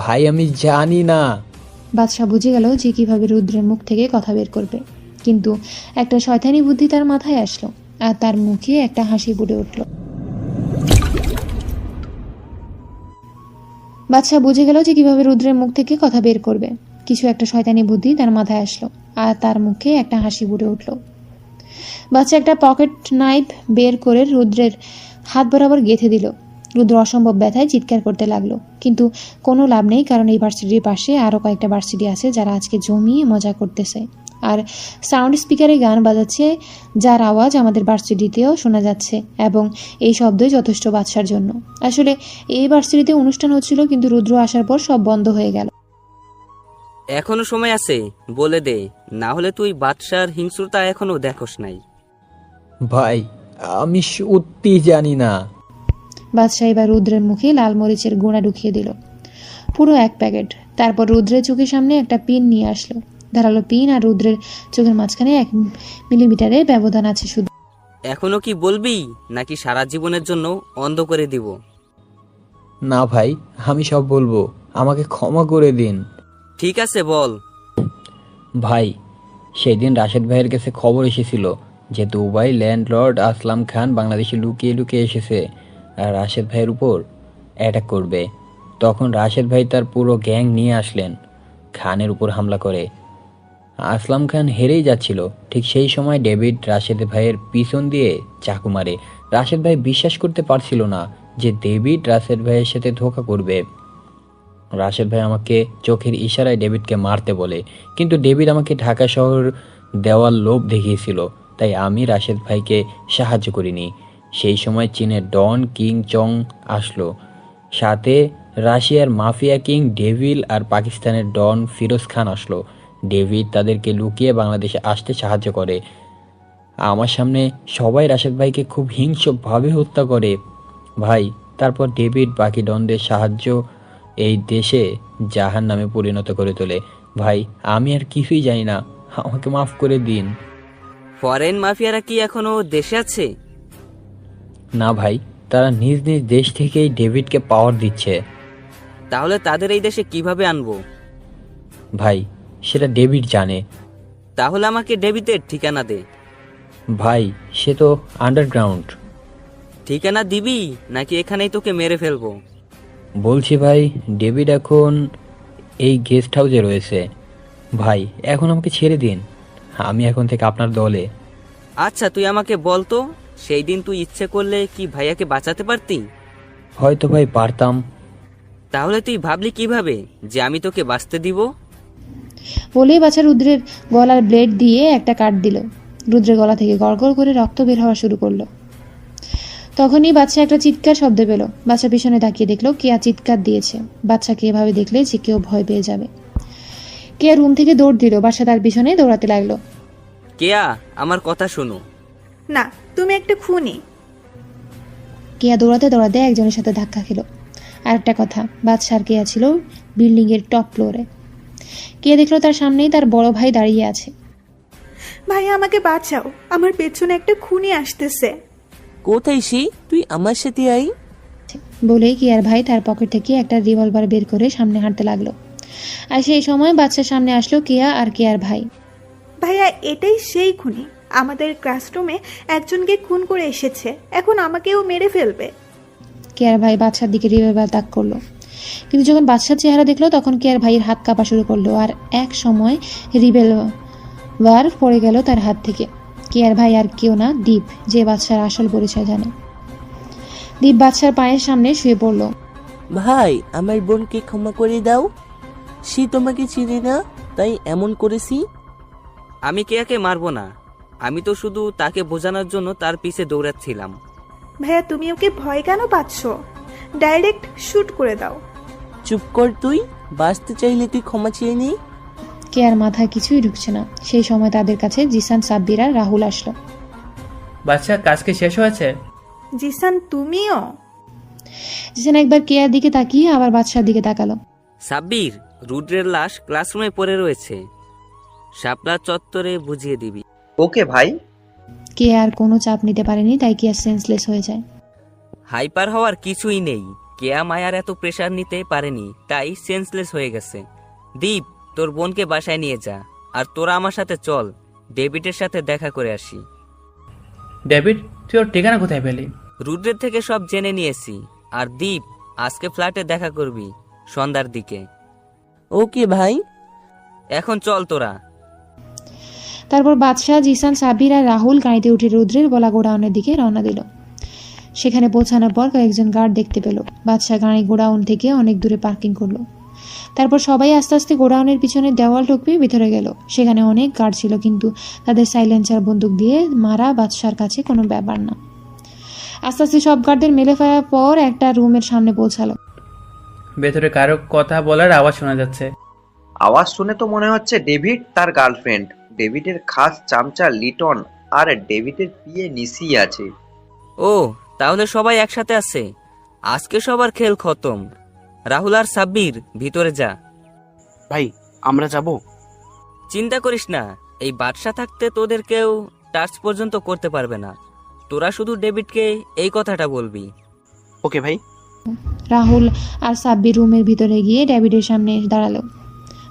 P: ভাই, আমি জানি না।
A: বাদশা বুঝে গেল যে কিভাবে রুদ্রের মুখ থেকে কথা বের করবে। কিন্তু একটা শয়তানি বুদ্ধি তার মাথায় আসলো, আর তার মুখে একটা হাসি ফুটে উঠল। বাদশা বুঝে গেল যে কিভাবে রুদ্রের মুখ থেকে কথা বের করবে। কিছু একটা শয়তানি বুদ্ধি তার মাথায় আসলো, আর তার মুখে একটা হাসি ফুটে উঠল। বাদশা একটা পকেট নাইফ বের করে রুদ্রের হাত বরাবর গেঁথে দিল। রুদ্র অসম্ভব ব্যথায় চিৎকার করতে লাগলো, কিন্তু কোনো লাভ নেই, কারণ এই ভার্সিটির পাশে আরও কয়েকটা ভার্সিটি আছে যারা আজকে জমিয়ে মজা করতেছে আর সাউন্ড স্পিকারে গান বাজাচ্ছে, যার আওয়াজ আমাদের ভার্সিটিতেও শোনা যাচ্ছে, এবং এই শব্দই যথেষ্ট বাদশার জন্য। আসলে এই ভার্সিটিতে অনুষ্ঠান হচ্ছিল, কিন্তু রুদ্র আসার পর সব বন্ধ হয়ে গেল।
G: এখনো সময় আছে, বলে দে, না হলে তুই বাদশার হিংস্রতা এখনো দেখোস নাই।
P: ভাই, আমি সত্যি জানি না।
A: বাদশা এবার রুদ্রের মুখে লাল মরিচের গুঁড়া ঢুকিয়ে দিল, পুরো 1 প্যাকেট। তারপর রুদ্রের চোখের সামনে একটা পিন নিয়ে আসলো। ধারালো পিন, আর রুদ্রের চোখের মাঝখানে 1 মিলিমিটারের ব্যবধান আছে শুধু।
G: এখনো কি বলবি, নাকি সারা জীবনের জন্য অন্ধ করে দিব?
P: না ভাই, আমি সব বলবো। আমাকে ক্ষমা করে দিন।
G: ঠিক আছে, বল।
P: ভাই, সেদিন রাশেদ ভাইয়ের কাছে খবর এসেছিল যে দুবাই ল্যান্ডলর্ড আসলাম খান বাংলাদেশে লুকিয়ে লুকিয়ে এসেছে আর রাশেদ ভাইয়ের উপর অ্যাটাক করবে। তখন রাশেদ ভাই তার পুরো গ্যাং নিয়ে আসলেন, খানের উপর হামলা করে। আসলাম খান হেরেই যাচ্ছিল। ঠিক সেই সময় ডেভিড রাশেদ ভাইয়ের পিছন দিয়ে চাকু মারে। রাশেদ ভাই বিশ্বাস করতে পারছিল না যে ডেভিড রাশেদ ভাইয়ের সাথে ধোঁকা করবে। রাশেদ ভাই আমাকে চোখের ইশারায় ডেভিডকে মারতে বলে, কিন্তু ডেভিড আমাকে ঢাকা শহর দেওয়ার লোভ দেখিয়েছিল, তাই আমি রাশেদ ভাইকে সাহায্য করিনি। সেই সময় চীনের ডন কিং চং আসলো, সাথে রাশিয়ার মাফিয়া কিং ডেভিল আর পাকিস্তানের ডন ফিরোজ খান আসলো। ডেভিড তাদেরকে লুকিয়ে বাংলাদেশে আসতে সাহায্য করে। আমার সামনে সবাই রাশেদ ভাইকে খুব হিংস্রভাবে হত্যা করে ভাই। তারপর ডেভিড বাকি ডনদের সাহায্য এই দেশে জাহান নামে পরিণত করে তোলে। ভাই আমি আর কিছুই জানি না, আমাকে মাফ করে দিন।
G: ফরেন মাফিয়ারা কি এখনো দেশে আছে?
P: না ভাই, তারা নিজ নিজ দেশ থেকেই ডেভিডকে পাওয়ার দিচ্ছে।
G: তাহলে তাদের এই দেশে কিভাবে আনবো?
P: ভাই সেটা ডেভিড জানে।
G: তাহলে আমাকে ডেভিডের ঠিকানা দে।
P: ভাই সে তো আন্ডারগ্রাউন্ড।
G: ঠিকানা দিবি নাকি এখানেই তোকে মেরে ফেলবো?
P: বলছি ভাই, ডেভিড এখন এই গেস্ট হাউসে রয়েছে। ভাই এখন আমাকে ছেড়ে দিন, আমি এখন থেকে আপনার দলে।
G: আচ্ছা তুই আমাকে বল তো, সেই দিন তুই ইচ্ছে করলে কি ভাইয়াকে বাঁচাতে পারতি?
P: হয়তো ভাই পারতাম।
G: তাহলে তুই ভাবলি কিভাবে যে আমি তোকে বাঁচতে দিব?
A: বলেই বাচ্চা রুদ্রের গলার ব্লেড দিয়ে একটা কাট দিল। রুদ্রের গলা থেকে গড়গড় করে রক্ত বের হওয়া শুরু করলো। তখনই বাচ্চা একটা চিৎকার শব্দ পেল। বাচ্চা পিছনে তাকিয়ে দেখলো কেয়া চিৎকার দিয়েছে। বাচ্চাকে এভাবে দেখলে যে কেউ ভয় পেয়ে যাবে। কেয়া রুম থেকে দৌড় দিল, বাচ্চা তার পিছনে দৌড়াতে লাগলো।
G: কেয়া আমার কথা শোনো।
O: না, তুমি একটা খুনি।
A: কেয়া দৌড়াতে দৌড়াতে একজনের সাথে ধাক্কা খেলো। আর একটা কথা, বাচ্চা আর কেয়া ছিল বিল্ডিং এর টপ ফ্লোরে। কেয়া দেখলো তার সামনেই তার বড় ভাই দাঁড়িয়ে আছে।
O: ভাই আমাকে বাঁচাও, আমার পেছনে একটা খুনি আসতেছে।
S: কোথায় সে? তুই আমার সাথে আই।
A: বলেই কেয়ার ভাই তার পকেট থেকে একটা রিভলভার বের করে সামনে হাঁটতে লাগলো। আর সেই সময় বাচ্চার সামনে আসলো কেয়া আর কেয়ার ভাই।
O: ভাইয়া এটাই সেই খুনি, আমাদের ক্লাসরুমে একজনকে খুন করে এসেছে, এখন আমাকেও মেরে ফেলবে।
A: কেয়ার ভাই বাচ্চার দিকে রিভলভার তাক করলো, কিন্তু যখন বাচ্চার চেহারা দেখলো তখন কেয়ার ভাইয়ের হাত কাঁপা শুরু করলো। আর এক সময় রিভলভার পড়ে গেল তার হাত থেকে। কেয়ার ভাই আর কেউ না, দীপ, যে বাচ্চার আসল পরিচয় জানে। দীপ বাচ্চার পায়ের সামনে শুয়ে পড়লো।
S: ভাই আমার বোনকে ক্ষমা করে দাও, সে তোমাকে চিনে না তাই এমন করেছি।
G: আমি কেয়াকে মারবো না, আমি তো শুধু তাকে বোঝানোর জন্য তার পিছে দৌড়াচ্ছিলাম।
O: ভাইয়া তুমি ওকে ভয় কেন পাচ্ছ? ডাইরেক্ট শুট করে দাও।
S: চুপ কর তুই, বাঁচতে চাইলে তুই ক্ষমা চেয়ে নি।
A: কেয়ার মাথায় কিছুই ঢুকছে না। সেই সময় তাদের কাছে জিসান, সাব্বির আর রাহুল আসলো।
H: বাচ্চা কাজ কি শেষ হয়েছে?
O: জিসান তুমিও?
A: জিসান একবার কেয়ার দিকে তাকিয়ে আবার বাচ্চার দিকে তাকালো।
G: সাব্বির, রুদ্রের লাশ ক্লাসরুমে পড়ে রয়েছে, শাপলা চত্বরে বুঝিয়ে দিবি।
J: ওকে ভাই।
A: কেয়ার কোনো চাপ নিতে পারেনি, তাই কেয়ার সেন্সলেস হয়ে যায়।
G: হাইপার হওয়ার কিছুই নেই, কেয়া মায়ার এত প্রেসার নিতে পারেনি, তাই সেন্সলেস হয়ে গেছে। দীপ, তোর বোনকে বাসায় নিয়ে যা, আর তোরা আমার সাথে চল, ডেভিডের সাথে দেখা করে আসি।
H: ডেভিড, তুই ওর ঠিকানা কোথায় পেলি?
G: রুদ্রের থেকে সব জেনে নিয়েছি। আর দীপ, আজকে ফ্ল্যাটে দেখা করবি সন্ধ্যার দিকে।
S: ওকে ভাই।
G: এখন চল তোরা।
A: তারপর বাদশাহ, জিসান, সাব্বির আর রাহুল গাড়িতে উঠে রুদ্রের বলা গোডাউনের দিকে রওনা দিল। সেখানে পৌঁছানোর পর কয়েকজন গার্ড দেখতে পেল। বাদশাহ গাড়ি গোডাউন থেকে অনেক দূরে পার্কিং করলো। তারপর সবাই আস্তে আস্তে গোডাউনের পিছনে দেওয়াল টপকে ভিতরে গেল। সেখানে অনেক গার্ড ছিল, কিন্তু তাদের সাইলেন্সার বন্দুক দিয়ে মারা বাদশার কাছে কোনো ব্যাপার না। আস্তে আস্তে সব গার্ডদের মেলে ফেলার পর একটা রুমের সামনে পৌঁছালো।
H: ভেতরে কারো কথা বলার আওয়াজ শোনা যাচ্ছে।
J: আওয়াজ শুনে তো মনে হচ্ছে ডেভিড তার গার্লফ্রেন্ড, ডেভিডের খাস চামচা লিটন আর ডেভিডের পিয়ে নিসি আছে।
G: ও, তাহলে সবাই একসাথে আছে। আজকে সবার খেল খতম। রাহুল আর সাব্বির, ভিতরে যা।
K: ভাই আমরা যাব?
G: চিন্তা করিস না, এই বাদশা থাকতে তোদের কেউ টাচ পর্যন্ত করতে পারবে না। তোরা শুধু ডেভিডকে এই কথাটা বলবি।
K: ওকে ভাই।
A: রাহুল আর সাব্বির রুমের ভিতরে গিয়ে ডেভিডের সামনে দাঁড়ালো।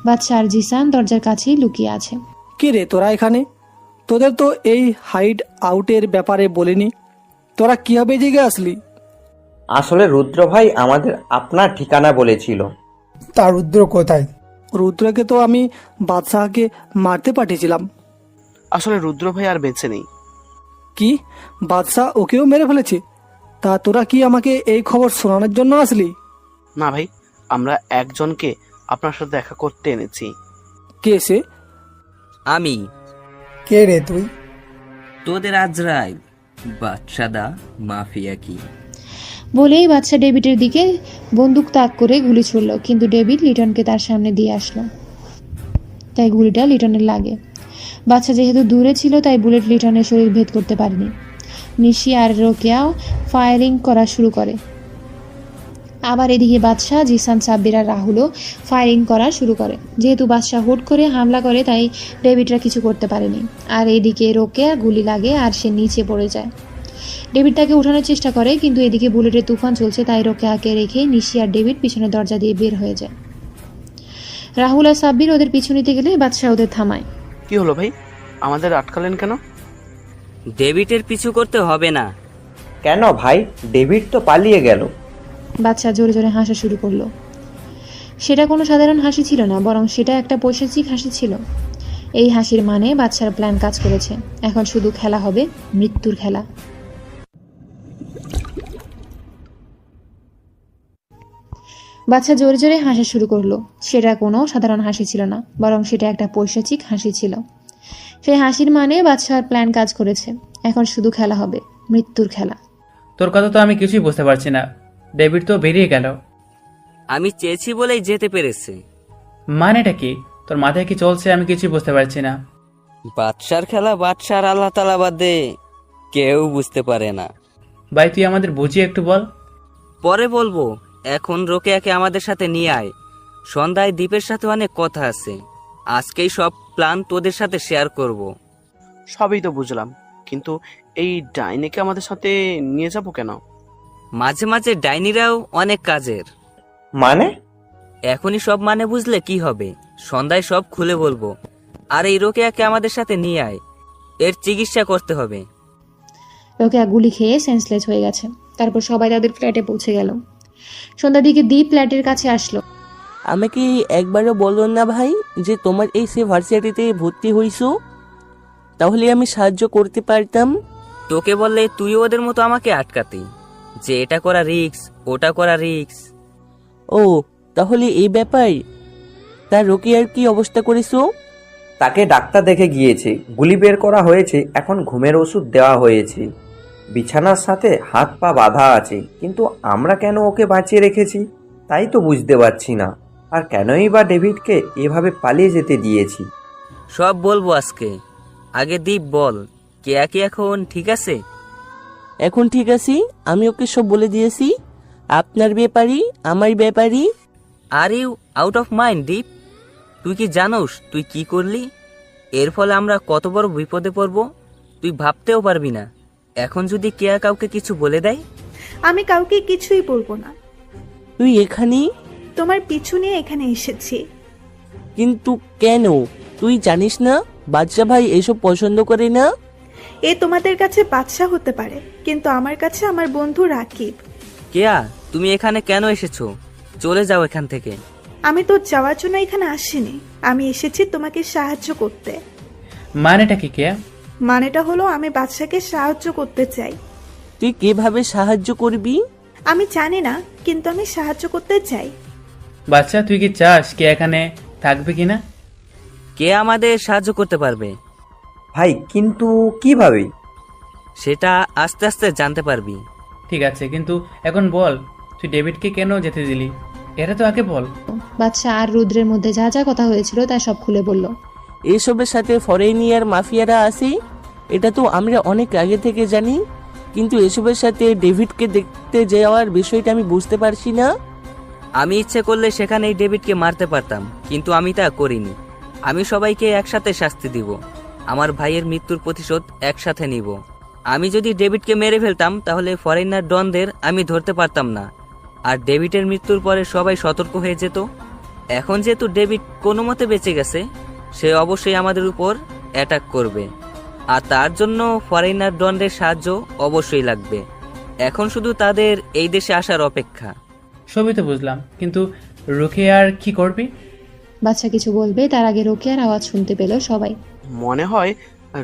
A: বাদশা আর জিসান দরজার কাছেই লুকিয়ে আছে।
B: কি রে তোরা এখানে? তোদের তো এই হাইড আউটের ব্যাপারে বলিনি, তোরা কিভাবে জেগে আসলি?
T: আসলে রুদ্র ভাই আমাদের আপনার ঠিকানা বলেছিল।
F: তার রুদ্র কোথায়?
B: রুদ্রকে তো আমি বাদশাহকে মারতে পাঠিয়েছিলাম।
K: আসলে রুদ্র ভাই আর বেঁচে নেই।
B: কি, বাদশাহ ওকেও মেরে ফেলেছে? তা তোরা কি আমাকে এই খবর শোনানোর জন্য আসলি?
K: না ভাই, আমরা একজনকে আপনার সাথে দেখা করতে এনেছি।
B: কে সে?
G: আমি।
F: কে রে তুই?
G: তোদের আজরাইল, বাদশাদা মাফিয়া কি।
A: বলেই বাচ্চা ডেভিডের দিকে বন্দুক তাক করে গুলি ছুড়ল, কিন্তু ডেভিড লিটনকে তার সামনে দিয়ে আসলো, তাই গুলিটা লিটনের লাগে। বাচ্চা যেহেতু দূরে ছিল তাই বুলেট লিটনের শরীর ভেদ করতে পারেনি। নিশি আর রোকেয়াও ফায়ারিং করা শুরু করে। আবার এদিকে বাদশাহ, জিসান, সাব্বির আর রাহুলও ফায়ারিং করা শুরু করে। যেহেতু বাদশাহ হুট করে হামলা করে তাই ডেভিডরা কিছু করতে পারেনি। আর এদিকে রোকেয়া গুলি লাগে আর সে নিচে পড়ে যায়। ডেভিড তাকে উঠানোর চেষ্টা করে, কিন্তু এদিকে বুলেটের তুফান চলছে তাই রোকেয়াকে রেখে নিশি আর ডেভিড পিছনের দরজা দিয়ে বের হয়ে যায়। রাহুল আর সাব্বির ওদের পিছু নিতে গেলে বাদশাহ ওদের থামায়।
K: কি হলো ভাই, আমাদের আটকালেন কেন?
G: ডেভিডের পিছু করতে হবে না।
T: কেন ভাই, ডেভিড তো পালিয়ে গেল।
A: বাচ্চা জোরে জোরে হাসা শুরু করলো। সেটা কোনো সাধারণ হাসি ছিল না, বরং সেটা একটা পৈশাচিক হাসি ছিল। এই হাসির মানে বাচ্চার প্ল্যান কাজ করেছে। এখন শুধু খেলা হবে মৃত্যুর খেলা। বাচ্চা জোরে জোরে হাসা শুরু করলো। সেটা কোনো সাধারণ হাসি ছিল না, বরং সেটা একটা পৈশাচিক হাসি ছিল। সেই হাসির মানে বাচ্চার প্ল্যান কাজ করেছে। এখন শুধু খেলা হবে মৃত্যুর খেলা।
H: তোর কথা তো আমি কিছুই বুঝতে পারছি না। ডেভিড তো বেরিয়ে গেল।
G: আমি চেয়েছি বলেই যেতে পেরেছে।
H: মানেটা কি? তোর মাথায় কি চলছে আমি কিছুই বুঝতে পারছি না।
G: বাদশার খেলা বাদশার আল্লাহ তাআলা বাদে কেউ বুঝতে পারে না।
H: ভাই তুই আমাদের বুঝিয়ে একটু বল।
G: পরে বলবো, এখন রোকেয়াকে আমাদের সাথে নিয়ে আয়। সন্ধ্যায় দ্বীপের সাথে অনেক কথা আছে। আজকেই সব প্ল্যান তোদের সাথে শেয়ার করব।
K: সবই তো বুঝলাম, কিন্তু এই ডাইনিকে আমাদের সাথে নিয়ে যাব কেন?
G: মাঝে মাঝে ডাইনিরাও অনেক কাজের।
T: মানে?
G: এখনই সব মানে বুঝলে কি হবে? সন্ধ্যায় সব খুলে বলবো। আর এই রোকেয়াকে আমাদের সাথে নিয়ে আয়, এর চিকিৎসা করতে হবে।
A: রোকেয়া গুলি খেয়ে সেন্সলেস হয়ে গেছে। তারপর সবাই তাদের ফ্ল্যাটে পৌঁছে গেল। সন্ধ্যার দিকে দ্বীপ ফ্ল্যাটের কাছে আসলো।
S: আমাকে একবারও বলো না ভাই যে তোমার এই সে ভার্সিটিতে ভর্তি হইছো, তাহলে আমি সাহায্য করতে পারতাম।
G: তোকে বললে তুই ওদের মতো আমাকে আটকাতি, যে এটা করা রিস্ক, ওটা করা রিস্ক।
S: ও তাহলে এই ব্যাপার। তার রোকেয়ার কি অবস্থা করেছো?
T: তাকে ডাক্তার দেখে গিয়েছে, গুলি বের করা হয়েছে, এখন ঘুমের ওষুধ দেওয়া হয়েছে, বিছানার সাথে হাত পা বাঁধা আছে। কিন্তু আমরা কেন ওকে বাঁচিয়ে রেখেছি তাই তো বুঝতে পারছি না। আর কেনই বা ডেভিডকে এভাবে পালিয়ে যেতে দিয়েছি।
G: সব বলবো আজকে। আগে দীপ বল, কেয়া কি এখন ঠিক আছে?
S: এখন ঠিক আছে, আমি ওকে সব বলে দিয়েছি। আপনার ব্যাপারই, আমার ব্যাপারই।
G: Are you out of mind Deep? তুই কি জানোস তুই কি করলি? এর ফলে আমরা কত বড় বিপদে পড়ব তুই ভাবতেও পারবি না। এখন যদি কেয়া কাউকে কিছু বলে দেয়?
O: আমি কাউকে কিছুই বলবো না।
S: তুই এখানে?
O: তোমার পিছু নিয়ে এখানে এসেছি।
S: কিন্তু কেন? তুই জানিস না বাদশা ভাই এসব পছন্দ করে না?
O: এ তোমাদের কাছে বাদশা হতে পারে, কিন্তু আমার কাছে আমার বন্ধু রাকিব।
G: কেয়া, তুমি এখানে কেন এসেছো? চলে যাও এখান থেকে।
O: আমি তো যাওয়ার জন্য এখানে আসিনি, আমি এসেছি তোমাকে সাহায্য করতে।
H: মানেটা কি কেয়া?
O: মানেটা হলো আমি বাদশাকে সাহায্য করতে চাই।
S: তুই কিভাবে সাহায্য করবি?
O: আমি জানি না, কিন্তু আমি সাহায্য করতে চাই।
H: বাচ্চা তুই কি চাস কে এখানে থাকবে কিনা?
G: কে আমাদের সাহায্য করতে পারবে?
T: ভাই কিন্তু কিভাবে?
G: সেটা আস্তে আস্তে জানতে পারবি।
H: ঠিক আছে, কিন্তু এখন বল তুই ডেভিডকে কেন যেতে দিলি? এটা তো আগে বল।
A: বাদশা আর রুদ্রের মধ্যে যা যা কথা হয়েছিল তা সব খুলে বলল।
S: এসবের সাথে ফরেনিয়ার মাফিয়ারা আছে, এটা তো আমরা অনেক আগে থেকে জানি, কিন্তু এসবের সাথে ডেভিডকে দেখতে যাওয়ার বিষয়টা আমি বুঝতে পারছি না।
G: আমি ইচ্ছে করলে সেখানেই ডেভিডকে মারতে পারতাম, কিন্তু আমি তা করিনি। আমি সবাইকে একসাথে শাস্তি দিব। আমার ভাইয়ের মৃত্যুর প্রতিশোধ একসাথে নিব। আমি যদি ডেভিডকে মেরে ফেলতাম তাহলে ফরেনার ডনদের আমি ধরতে পারতাম না, আর ডেভিডের মৃত্যুর পরে সবাই সতর্ক হয়ে যেত। এখন যেহেতু ডেভিড কোনো মতে বেঁচে গেছে, সে অবশ্যই আমাদের উপর অ্যাটাক করবে, আর তার জন্য ফরেনার ডনদের সাহায্য অবশ্যই লাগবে। এখন শুধু তাদের এই দেশে আসার অপেক্ষা।
H: সবই তো বুঝলাম, কিন্তু রোকেয়ার কি করবি?
A: বাচ্চা কিছু বলবে তার আগে রোকেয়ার আওয়াজ শুনতে পেল সবাই।
K: মনে হয়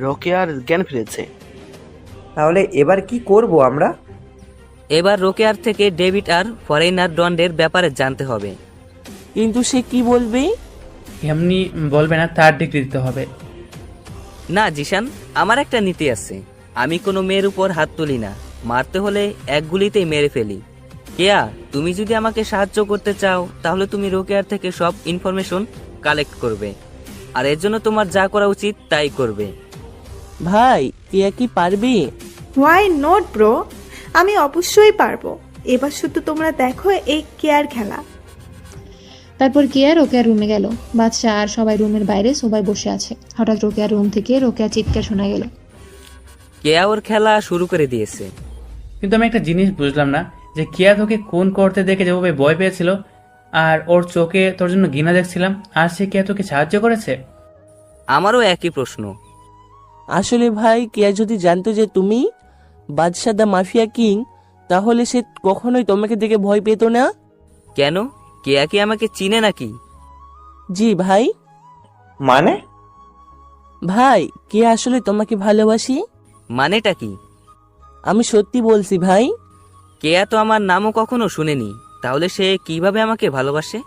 K: রোকেয়ার জ্ঞান ফিরেছে।
T: তাহলে এবার কি করব আমরা?
G: এবার রোকেয়ার থেকে ডেভিড আর ফরেনার ডনদের ব্যাপারে জানতে হবে।
S: কিন্তু সে কি বলবে?
H: এমনি বলবে না, তার ডিগ্রি দিতে হবে।
G: না জিশান, আমার একটা নীতি আছে। আমি কোনো মেয়ের উপর হাত তুলি না, মারতে হলে এক গুলিতেই মেরে ফেলি। কেয়া, তুমি যদি আমাকে সাহায্য করতে চাও তাহলে তুমি রোকেয়ার থেকে সব ইনফরমেশন কালেক্ট করবে, আর এর জন্য তোমার যা করা উচিত তাই করবে।
S: ভাই কেয়া কি পারবে?
O: হোয়াই নট ব্রো, আমি অবশ্যই পারবো। এবার শুধু তোমরা দেখো এই কেয়ার খেলা।
A: তারপর কেয়া রোকেয়ার রুমে গেল। বাদশা আর সবাই রুমের বাইরে সবাই বসে আছে। হঠাৎ রোকেয়ার রুম থেকে রোকেয়ার চিৎকার শোনা গেল।
G: কেয়া ওর খেলা শুরু করে দিয়েছে।
H: কিন্তু আমি একটা জিনিস বুঝলাম না, যে কেয়া তোকে কোন করতে দেখে যেভাবে ভয় পেয়েছিল, আর ওর চোখে তোর জন্য ঘৃণা দেখছিলাম, আর সে কেয়া তোকে সাহায্য করেছে।
G: আমারও একই প্রশ্ন।
S: আসলে ভাই কেয়া যদি জানতো যে তুমি বাদশা দ্য মাফিয়া কিং, তাহলে সে কখনোই তোমাকে দেখে ভয় পেত না।
G: কেন? কেয়া কি আমাকে চিনে নাকি?
S: জি ভাই।
T: মানে?
S: ভাই কেয়া আসলে তোমাকে ভালোবাসি।
G: মানেটা কি?
S: আমি সত্যি বলছি ভাই।
G: কেয়া তো আমার নামও কখনো শুনেনি, তাহলে সে কিভাবে আমাকে ভালোবাসে?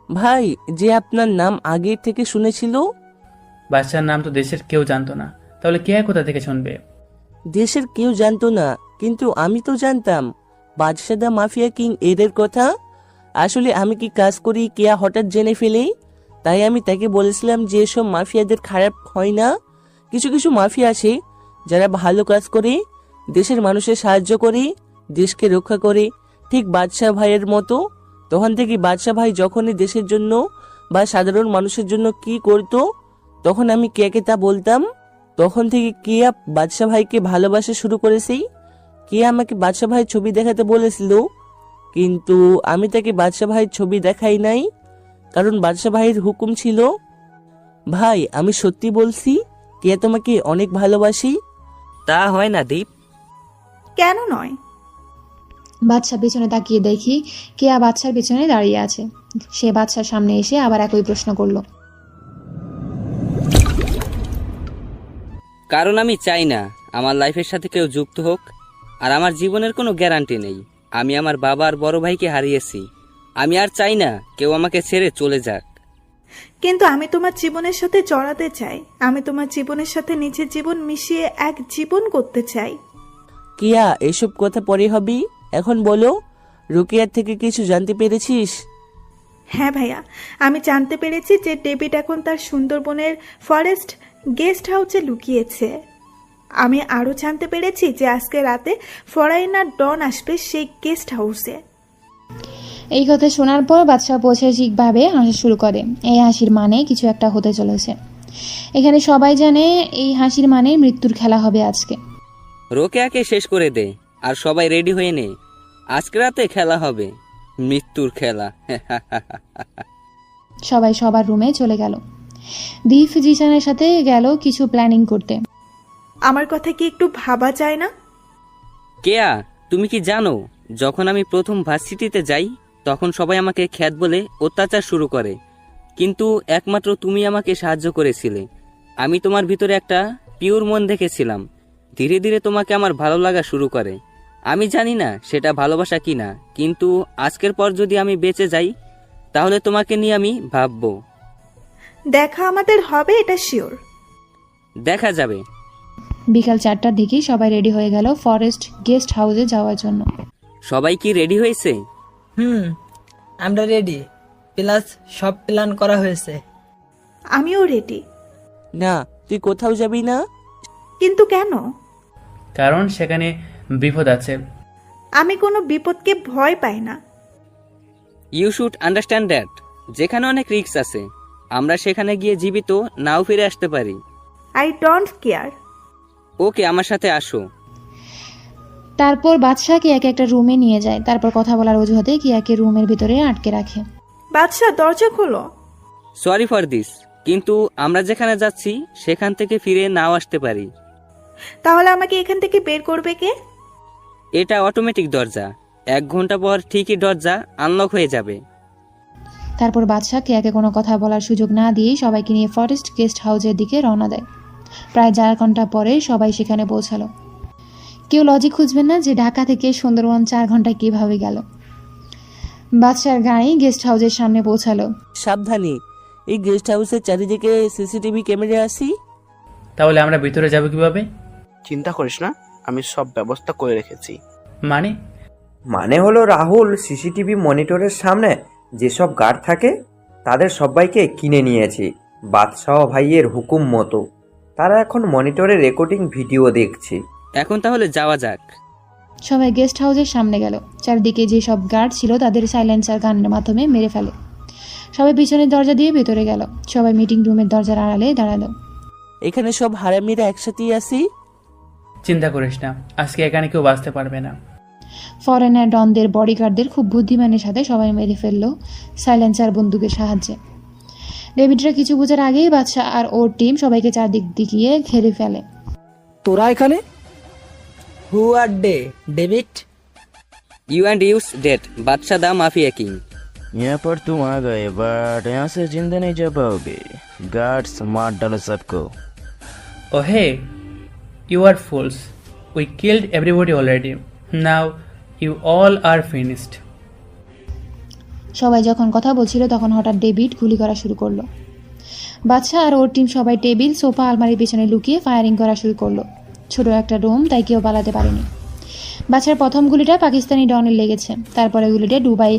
S: ভাই যে আপনার নাম আগের থেকে শুনেছিল।
H: বাদশার নাম তো দেশের কেউ জানতো না, তাহলে কেয়া কোথা থেকে শুনবে?
S: দেশের কেউ জানতো না, কিন্তু আমি তো জানতাম বাদশা দ্য মাফিয়া কিং এদের কথা। আসলে আমি কি কাজ করি কেয়া হঠাৎ জেনে ফেলে, তাই আমি তাকে বলেছিলাম যে এসব মাফিয়াদের খারাপ হয় না। কিছু কিছু মাফিয়া আছে যারা ভালো কাজ করে, দেশের মানুষের সাহায্য করে, দেশকে রক্ষা করে, ঠিক বাদশা ভাইয়ের মতো। তখন থেকে বাদশা ভাই যখনই দেশের জন্য বা সাধারণ মানুষের জন্য কি করতো, তখন আমি কেয়াকে তা বলতাম। তখন থেকে কেয়া বাদশা ভাইকে ভালোবাসা শুরু করেছি। কেয়া আমাকে বাদশা ভাইয়ের ছবি দেখাতে বলেছিল, কিন্তু আমি তাকে বাদশা ভাইয়ের ছবি দেখাই নাই, কারণ বাদশা ভাইয়ের হুকুম ছিল। ভাই আমি সত্যি বলছি, কেয়া তোমাকে অনেক ভালোবাসি।
G: তা হয় না দীপ।
O: কেন নয়?
A: বাদশা পেছনে তাকিয়ে দেখি কেয়া বাদশার পেছনে দাঁড়িয়ে আছে। সে বাদশার সামনে এসে আবার একই প্রশ্ন করলো।
G: কারণ আমি চাই না আমার লাইফের সাথে কেউ যুক্ত হোক, আর আমার জীবনের কোনো গ্যারান্টি নেই। আমি আমার বাবা আর বড় ভাইকে হারিয়েছি, আমি আর চাই না কেউ আমাকে ছেড়ে চলে যাক।
O: কিন্তু আমি তোমার জীবনের সাথে জড়াতে চাই। আমি তোমার জীবনের সাথে নিজের জীবন মিশিয়ে এক জীবন করতে চাই।
S: কেয়া এসব কথা পরে হবি, এখন বলো রোকেয়ার থেকে কিছু জানতে পেরেছিস?
O: হ্যাঁ ভাইয়া, আমি জানতে পেরেছি যে ডেভিড এখন তার সুন্দরবনের ফরেস্ট গেস্ট হাউসে লুকিয়েছে। আমি আরও জানতে পেরেছি যে আজকে রাতে ফরেনার ডন আসবে সেই গেস্ট হাউসে।
A: এই কথা শোনার পর বাদশা পৈশাচিকভাবে হাসা শুরু করে। এই হাসির মানে কিছু একটা হতে চলেছে। এখানে সবাই জানে এই হাসির মানে মৃত্যুর খেলা হবে আজকে।
G: রোকেয়াকে শেষ করে দে, আর সবাই রেডি হয়ে নে। আজকে রাতে খেলা হবে, মৃত্যুর খেলা।
A: সবাই সবার রুমে চলে গেল। দীপ জিশানের সাথে গেল কিছু প্ল্যানিং করতে।
O: আমার কথা কি একটু ভাবা যায় না?
G: কেয়া, তুমি কি জানো যখন আমি প্রথম ভার্সিটিতে যাই তখন সবাই আমাকে খ্যাত বলে অত্যাচার শুরু করে, কিন্তু একমাত্র তুমি আমাকে সাহায্য করেছিলে। আমি তোমার ভিতরে একটা পিওর মন দেখেছিলাম। ধীরে ধীরে তোমাকে আমার ভালো লাগা শুরু করে। আমি জানি না সেটা ভালোবাসা কিনা, কিন্তু আজকের পর যদি আমি বেঁচে যাই তাহলে তোমাকে নিয়ে আমি ভাববো।
O: দেখা আমাদের হবে, এটা শিওর।
G: দেখা যাবে।
A: বিকাল 4টার দিকে সবাই রেডি হয়ে গেল ফরেস্ট গেস্ট হাউসে যাওয়ার জন্য।
G: সবাই কি রেডি হয়েছে?
U: আমরা রেডি, প্লাস সব প্ল্যান করা হয়েছে।
O: আমিও রেডি।
S: না, তুই কোথাও যাবি না।
O: কিন্তু কেন?
H: কারণ সেখানে বিপদ আছে।
O: আমি কোনো বিপদকে ভয় পাই না।
G: You should understand that. যেখানে অনেক রিস্ক আছে, আমরা সেখানে গিয়ে জীবিত নাও ফিরে আসতে পারি।
O: I don't care.
G: ওকে, আমার সাথে আসো।
A: তারপর বাদশাকে এক একটা রুমে নিয়ে যায়। তারপর কথা বলার অজুহাতে কিয়াকে রুমের ভিতরে আটকে রাখে।
O: বাদশা, দরজা খোলো।
G: সরি ফর দিস, কিন্তু আমরা যেখানে যাচ্ছি সেখান থেকে ফিরে নাও আসতে পারি।
O: তাহলে আমাকে এখান থেকে বের করবে কে?
G: এটা অটোমেটিক দরজা। 1 ঘন্টা পর ঠিকই দরজা আনলক হয়ে যাবে।
A: তারপর বাদশা কিয়াকে কোনো কথা বলার সুযোগ না দিয়ে সবাইকে নিয়ে ফরেস্ট গেস্ট হাউসের দিকে রওনা দেয়। প্রায় 4 ঘন্টা পরে সবাই সেখানে পৌঁছালো। কেউ লজিক খুঁজবেন না যে ঢাকা থেকে সুন্দরবন 4 ঘন্টায় কিভাবে গেল। বাদশার গাড়ি গেস্ট হাউসের সামনে পৌঁছালো।
S: সাবধানে, এই গেস্ট হাউসের চারিদিকে সিসিটিভি ক্যামেরা আসি।
H: তাহলে আমরা ভিতরে যাব কিভাবে?
K: চিন্তা করিস না, আমি সব ব্যবস্থা করে রেখেছি।
T: মানে হলো রাহুল, সিসিটিভি মনিটরের সামনে যেসব গার্ড থাকে তাদের সবাইকে কিনে নিয়েছি বাদশাহ ভাইয়ের হুকুম মতো। তারা এখন মনিটরে রেকর্ডিং ভিডিও দেখছে।
G: এখন তাহলে যাওয়া যাক।
A: সবাই গেস্ট হাউসের সামনে গেল। চারদিকে যে সব গার্ড ছিল তাদের সাইলেন্সার গানের মাধ্যমে মেরে ফেলে। সবাই পিছনের দরজা দিয়ে ভেতরে গেল। সবাই মিটিং রুমের দরজার আড়ালে দাঁড়ালো।
S: এখানে সব হারামিরা একসাথেই আসি।
H: চিন্তা করিস না, আজকে এখানে কেউ বাঁচতে পারবে না।
A: ফরেনার ডনদের বডিগার্ডদের খুব বুদ্ধিমানের সাথে সবাই মেরে ফেললো সাইলেন্সার বন্দুকের সাহায্যে। ডেভিডরা কিছু বোঝার আগেই বাদশা আর ওর টিম সবাইকে চারদিক দিকিয়ে ঘিরে ফেলে।
B: তোরা এখানে?
U: Who are David?
G: You and यूज डेट बादशाह द माफिया किंग।
E: यहाँ पर तुम आ गए बट यहाँ से जिंदा नहीं जा पाओगे। गार्ड्स मार डालो सबको।
H: Oh hey, you are fools. We killed everybody already. Now you all are finished.
A: সবাই যখন কথা বলছিল তখন হঠাৎ ডেভিড গুলি করা শুরু করলো। বাদশা আর ওর টিম সবাই টেবিল, সোফা, আলমারির পেছনে লুকিয়ে ফায়ারিং করা শুরু করলো। ছোট একটা রুম, তাই কেউ পালাতে পারেনি। বাদশার প্রথম গুলিটা পাকিস্তানি ডনের লেগেছে, তারপরে গুলিটা দুবাই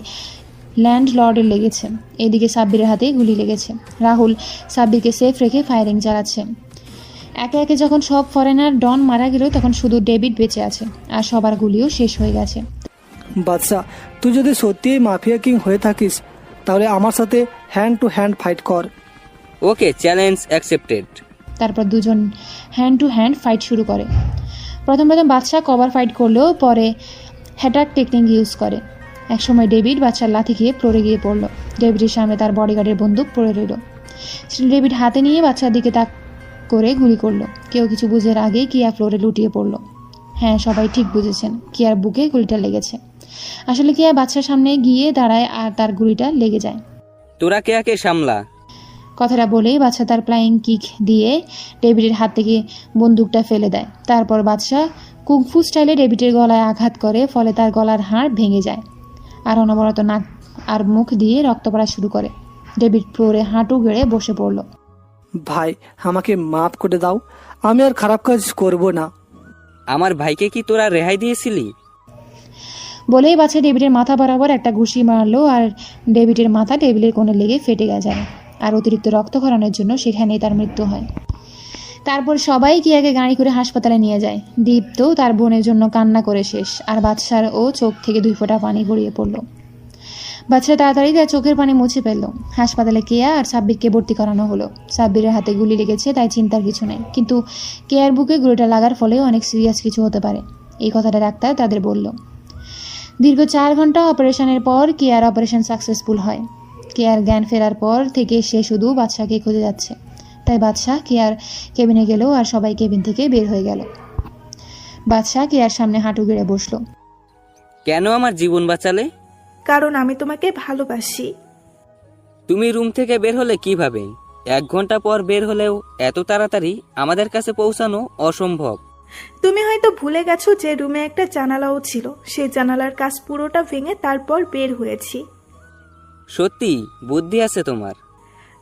A: ল্যান্ড লর্ডের লেগেছে। এদিকে সাব্বিরের হাতে গুলি লেগেছে। রাহুল সাব্বিরকে সেফ রেখে ফায়ারিং চালাচ্ছে। একে একে যখন সব ফরেনার ডন মারা গেল তখন শুধু ডেভিড বেঁচে আছে, আর সবার গুলিও শেষ হয়ে গেছে।
B: বাদশা, তুই যদি সত্যিই মাফিয়া কিং হয়ে থাকিস তাহলে আমার সাথে হ্যান্ড টু হ্যান্ড ফাইট কর।
G: ওকে, চ্যালেঞ্জ অ্যাকসেপ্টেড।
A: তারপর দুজন হ্যান্ড টু হ্যান্ড ফাইট শুরু করে। প্রথম বাদশা কভার ফাইট করলেও পরে হ্যাটাক টেকনিক ইউজ করে। একসময় ডেভিড বাদশার লাথি খেয়ে ফ্লোরে গিয়ে পড়লো। ডেভিডের সামনে তার বডিগার্ডের বন্দুক পড়ে রইল। ডেভিড হাতে নিয়ে বাদশার দিকে তাক করে গুলি করলো। কেউ কিছু বুঝার আগে কিয়া ফ্লোরে লুটিয়ে পড়লো। হ্যাঁ, সবাই ঠিক বুঝেছেন, কিয়ার বুকে গুলিটা লেগেছে। আসলে কিয়া বাদশার সামনে গিয়ে দাঁড়ায় আর তার গুলিটা লেগে যায়।
G: তোরা কেয়াকে সামলা।
A: কথাটা বলেই বাদশা তার ফ্লাইং কিক দিয়ে ডেভিডের হাত থেকে বন্দুকটা ফেলে দেয়। তারপর বাদশা কুংফু স্টাইলে ডেভিডের গলায় আঘাত করে, ফলে তার গলার হাড় ভেঙে যায় আর অনবরত নাক আর মুখ দিয়ে রক্ত পড়া শুরু করে। ডেভিড ফ্লোরে হাঁটু গেড়ে বসে পড়ল।
B: ভাই, আমাকে মাফ করে দাও, আমি আর খারাপ কাজ করব না।
G: আমার ভাইকে কি তোরা রেহাই দিয়েছিলি?
A: বলেই বাদশা ডেভিডের মাথা বরাবর একটা ঘুষি মারলো আর ডেভিডের মাথা টেবিলের কোণে লেগে ফেটে যায়, আর অতিরিক্ত রক্তক্ষরণের জন্য সেখানেই তার মৃত্যু হয়। তারপর সবাই কিয়াকে গাড়ি করে হাসপাতালে নিয়ে যায়। দীপ্ত তার বোনের জন্য কান্না করে শেষ, আর বাদশার ও চোখ থেকে 2 ফোঁটা পানি গড়িয়ে পড়ল। বাদশা তাড়াতাড়ি তার চোখের পানি মুছে ফেলল। হাসপাতালে কেয়া আর সাব্বিরকে ভর্তি করানো হলো। সাব্বিরের হাতে গুলি লেগেছে, তাই চিন্তার কিছু নেই, কিন্তু কেয়ার বুকে গুলিটা লাগার ফলে অনেক সিরিয়াস কিছু হতে পারে, এই কথাটা ডাক্তার তাদের বলল। দীর্ঘ 4 ঘন্টা অপারেশনের পর কেয়ার অপারেশন সাকসেসফুল হয়। কেয়ার জ্ঞান ফেরার পর থেকে সে শুধু বাদশাকে খুঁজে যাচ্ছে, তাই বাদশা কেয়ার কেবিনে গেল আর সবাই কেবিন থেকে বের হয়ে গেল। বাদশা কেয়ার সামনে হাঁটু গেড়ে বসলো।
G: কেন আমার জীবন বাঁচালে?
O: কারণ আমি তোমাকে ভালোবাসি।
G: তুমি রুম থেকে বের হলে কিভাবে? 1 ঘন্টা পর বের হলেও এত তাড়াতাড়ি আমাদের কাছে পৌঁছানো অসম্ভব।
O: তুমি হয়তো ভুলে গেছো যে রুমে একটা জানালাও ছিল, সেই জানালার কাজ পুরোটা ভেঙে তারপর বের হয়েছি।
G: সত্যি বুদ্ধি আছে তোমার।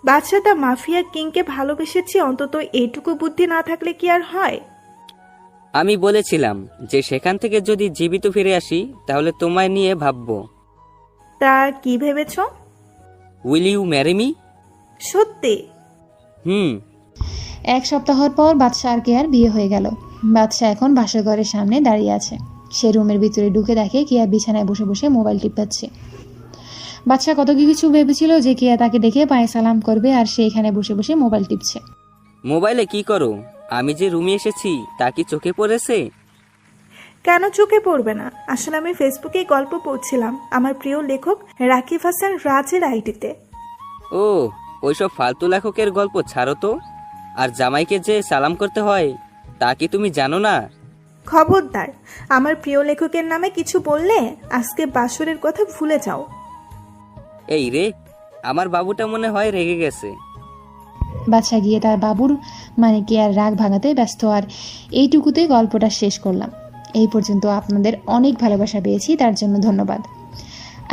O: বাদশা দা মাফিয়া কিংকে ভালোবেসেছি, অন্তত এইটুকু বুদ্ধি না থাকলে কি আর হয়?
G: আমি বলেছিলাম যে সেখান থেকে যদি জীবিত ফিরে আসি তাহলে তোমায় নিয়ে ভাববো।
O: তা কি ভেবেছ?
G: Will you marry me?
O: সত্যি?
A: 1 সপ্তাহ পর বাদশা আর কেয়ার বিয়ে হয়ে গেল। বাদশা এখন বাসর ঘরের সামনে দাঁড়িয়ে আছে। সে রুমের ভিতরে ঢুকে দেখে কেয়া বিছানায় বসে বসে মোবাইল টিপাচ্ছে। বাদশা কত কিছু ভেবেছিল যে কেয়া তাকে দেখে পায়ে সালাম করবে, আর সে এখানে বসে বসে মোবাইল টিপছে।
G: মোবাইলে কি করো? আমি যে রুমে এসেছি তা কি চোখে পড়েছে?
O: কেন চোখে পড়বে না? আসলে আমি ফেসবুকে গল্প পড়ছিলাম আমার প্রিয় লেখক রাকিব হাসান রাজের আইডিতে।
G: ও, ওইসব ফালতু লেখকের গল্প ছাড়ো তো। আর জামাইকে যে সালাম করতে হয় তা কি তুমি জানো না?
O: খবরদার, আমার প্রিয় লেখকের নামে কিছু বললে আজকে বাসরের কথা ভুলে যাও।
G: এই রে, আমার বাবুটা মনে হয় রেগে গেছে।
A: বাদশা গিয়ে তার বাবুর মানে কেয়ার রাগ ভাঙাতে ব্যস্ত। আর এইটুকুতে গল্পটা শেষ করলাম। এই পর্যন্ত আপনাদের অনেক ভালোবাসা পেয়েছি, তার জন্য ধন্যবাদ।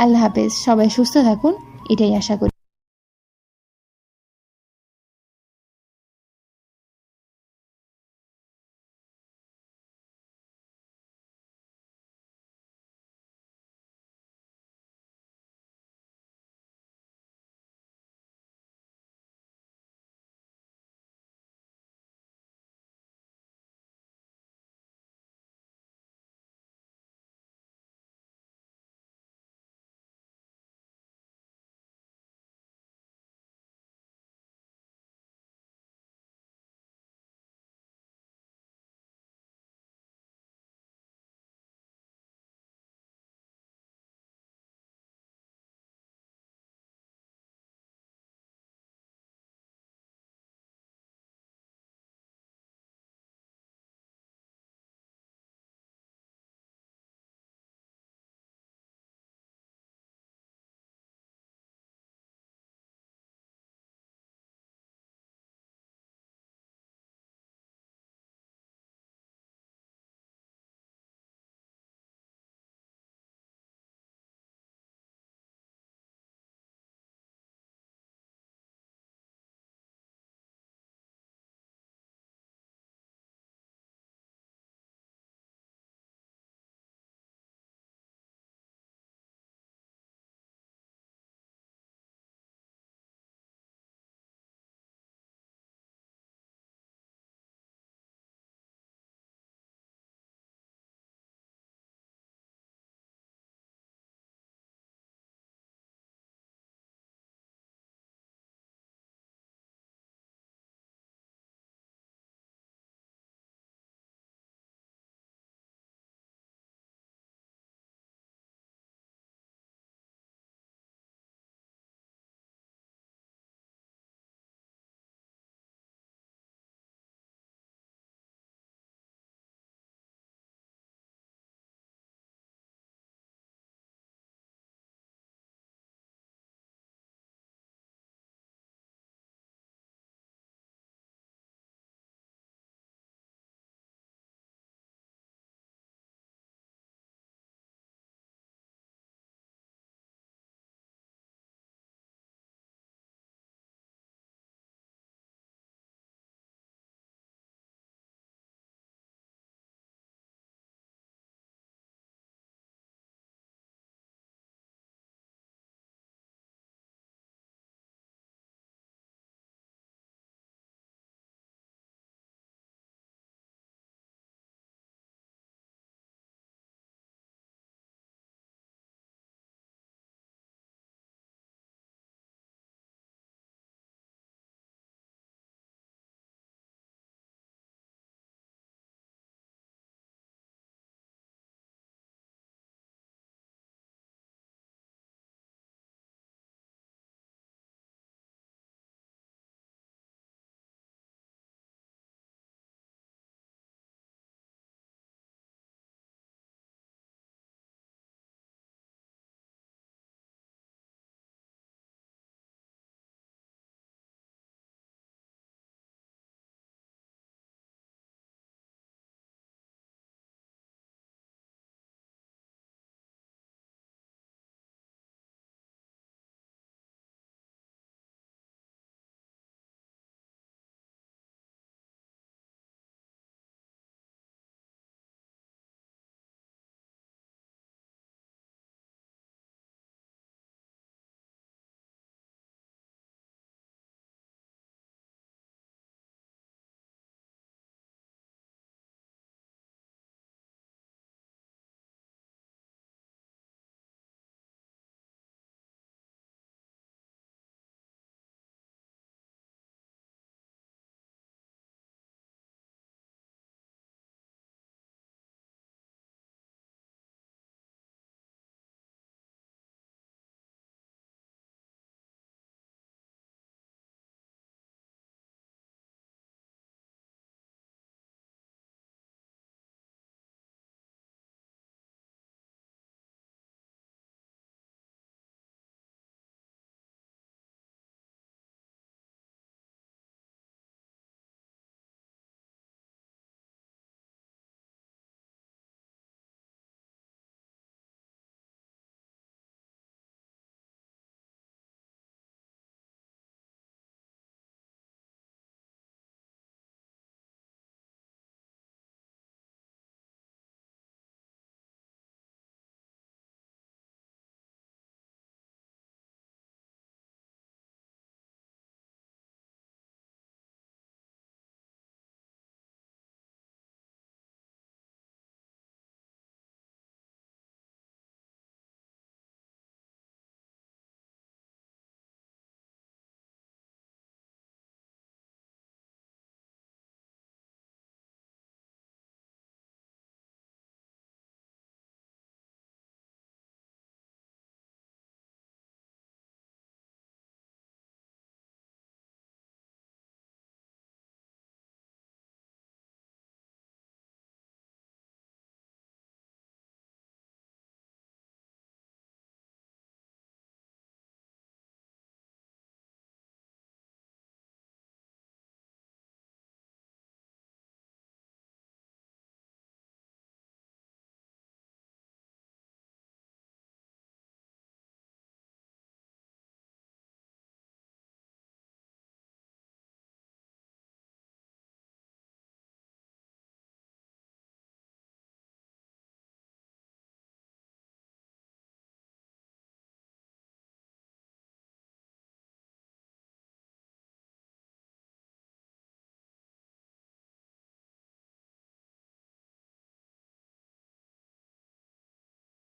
A: আল্লাহ হাফেজ, সবাই সুস্থ থাকুন, এটাই আশা করি।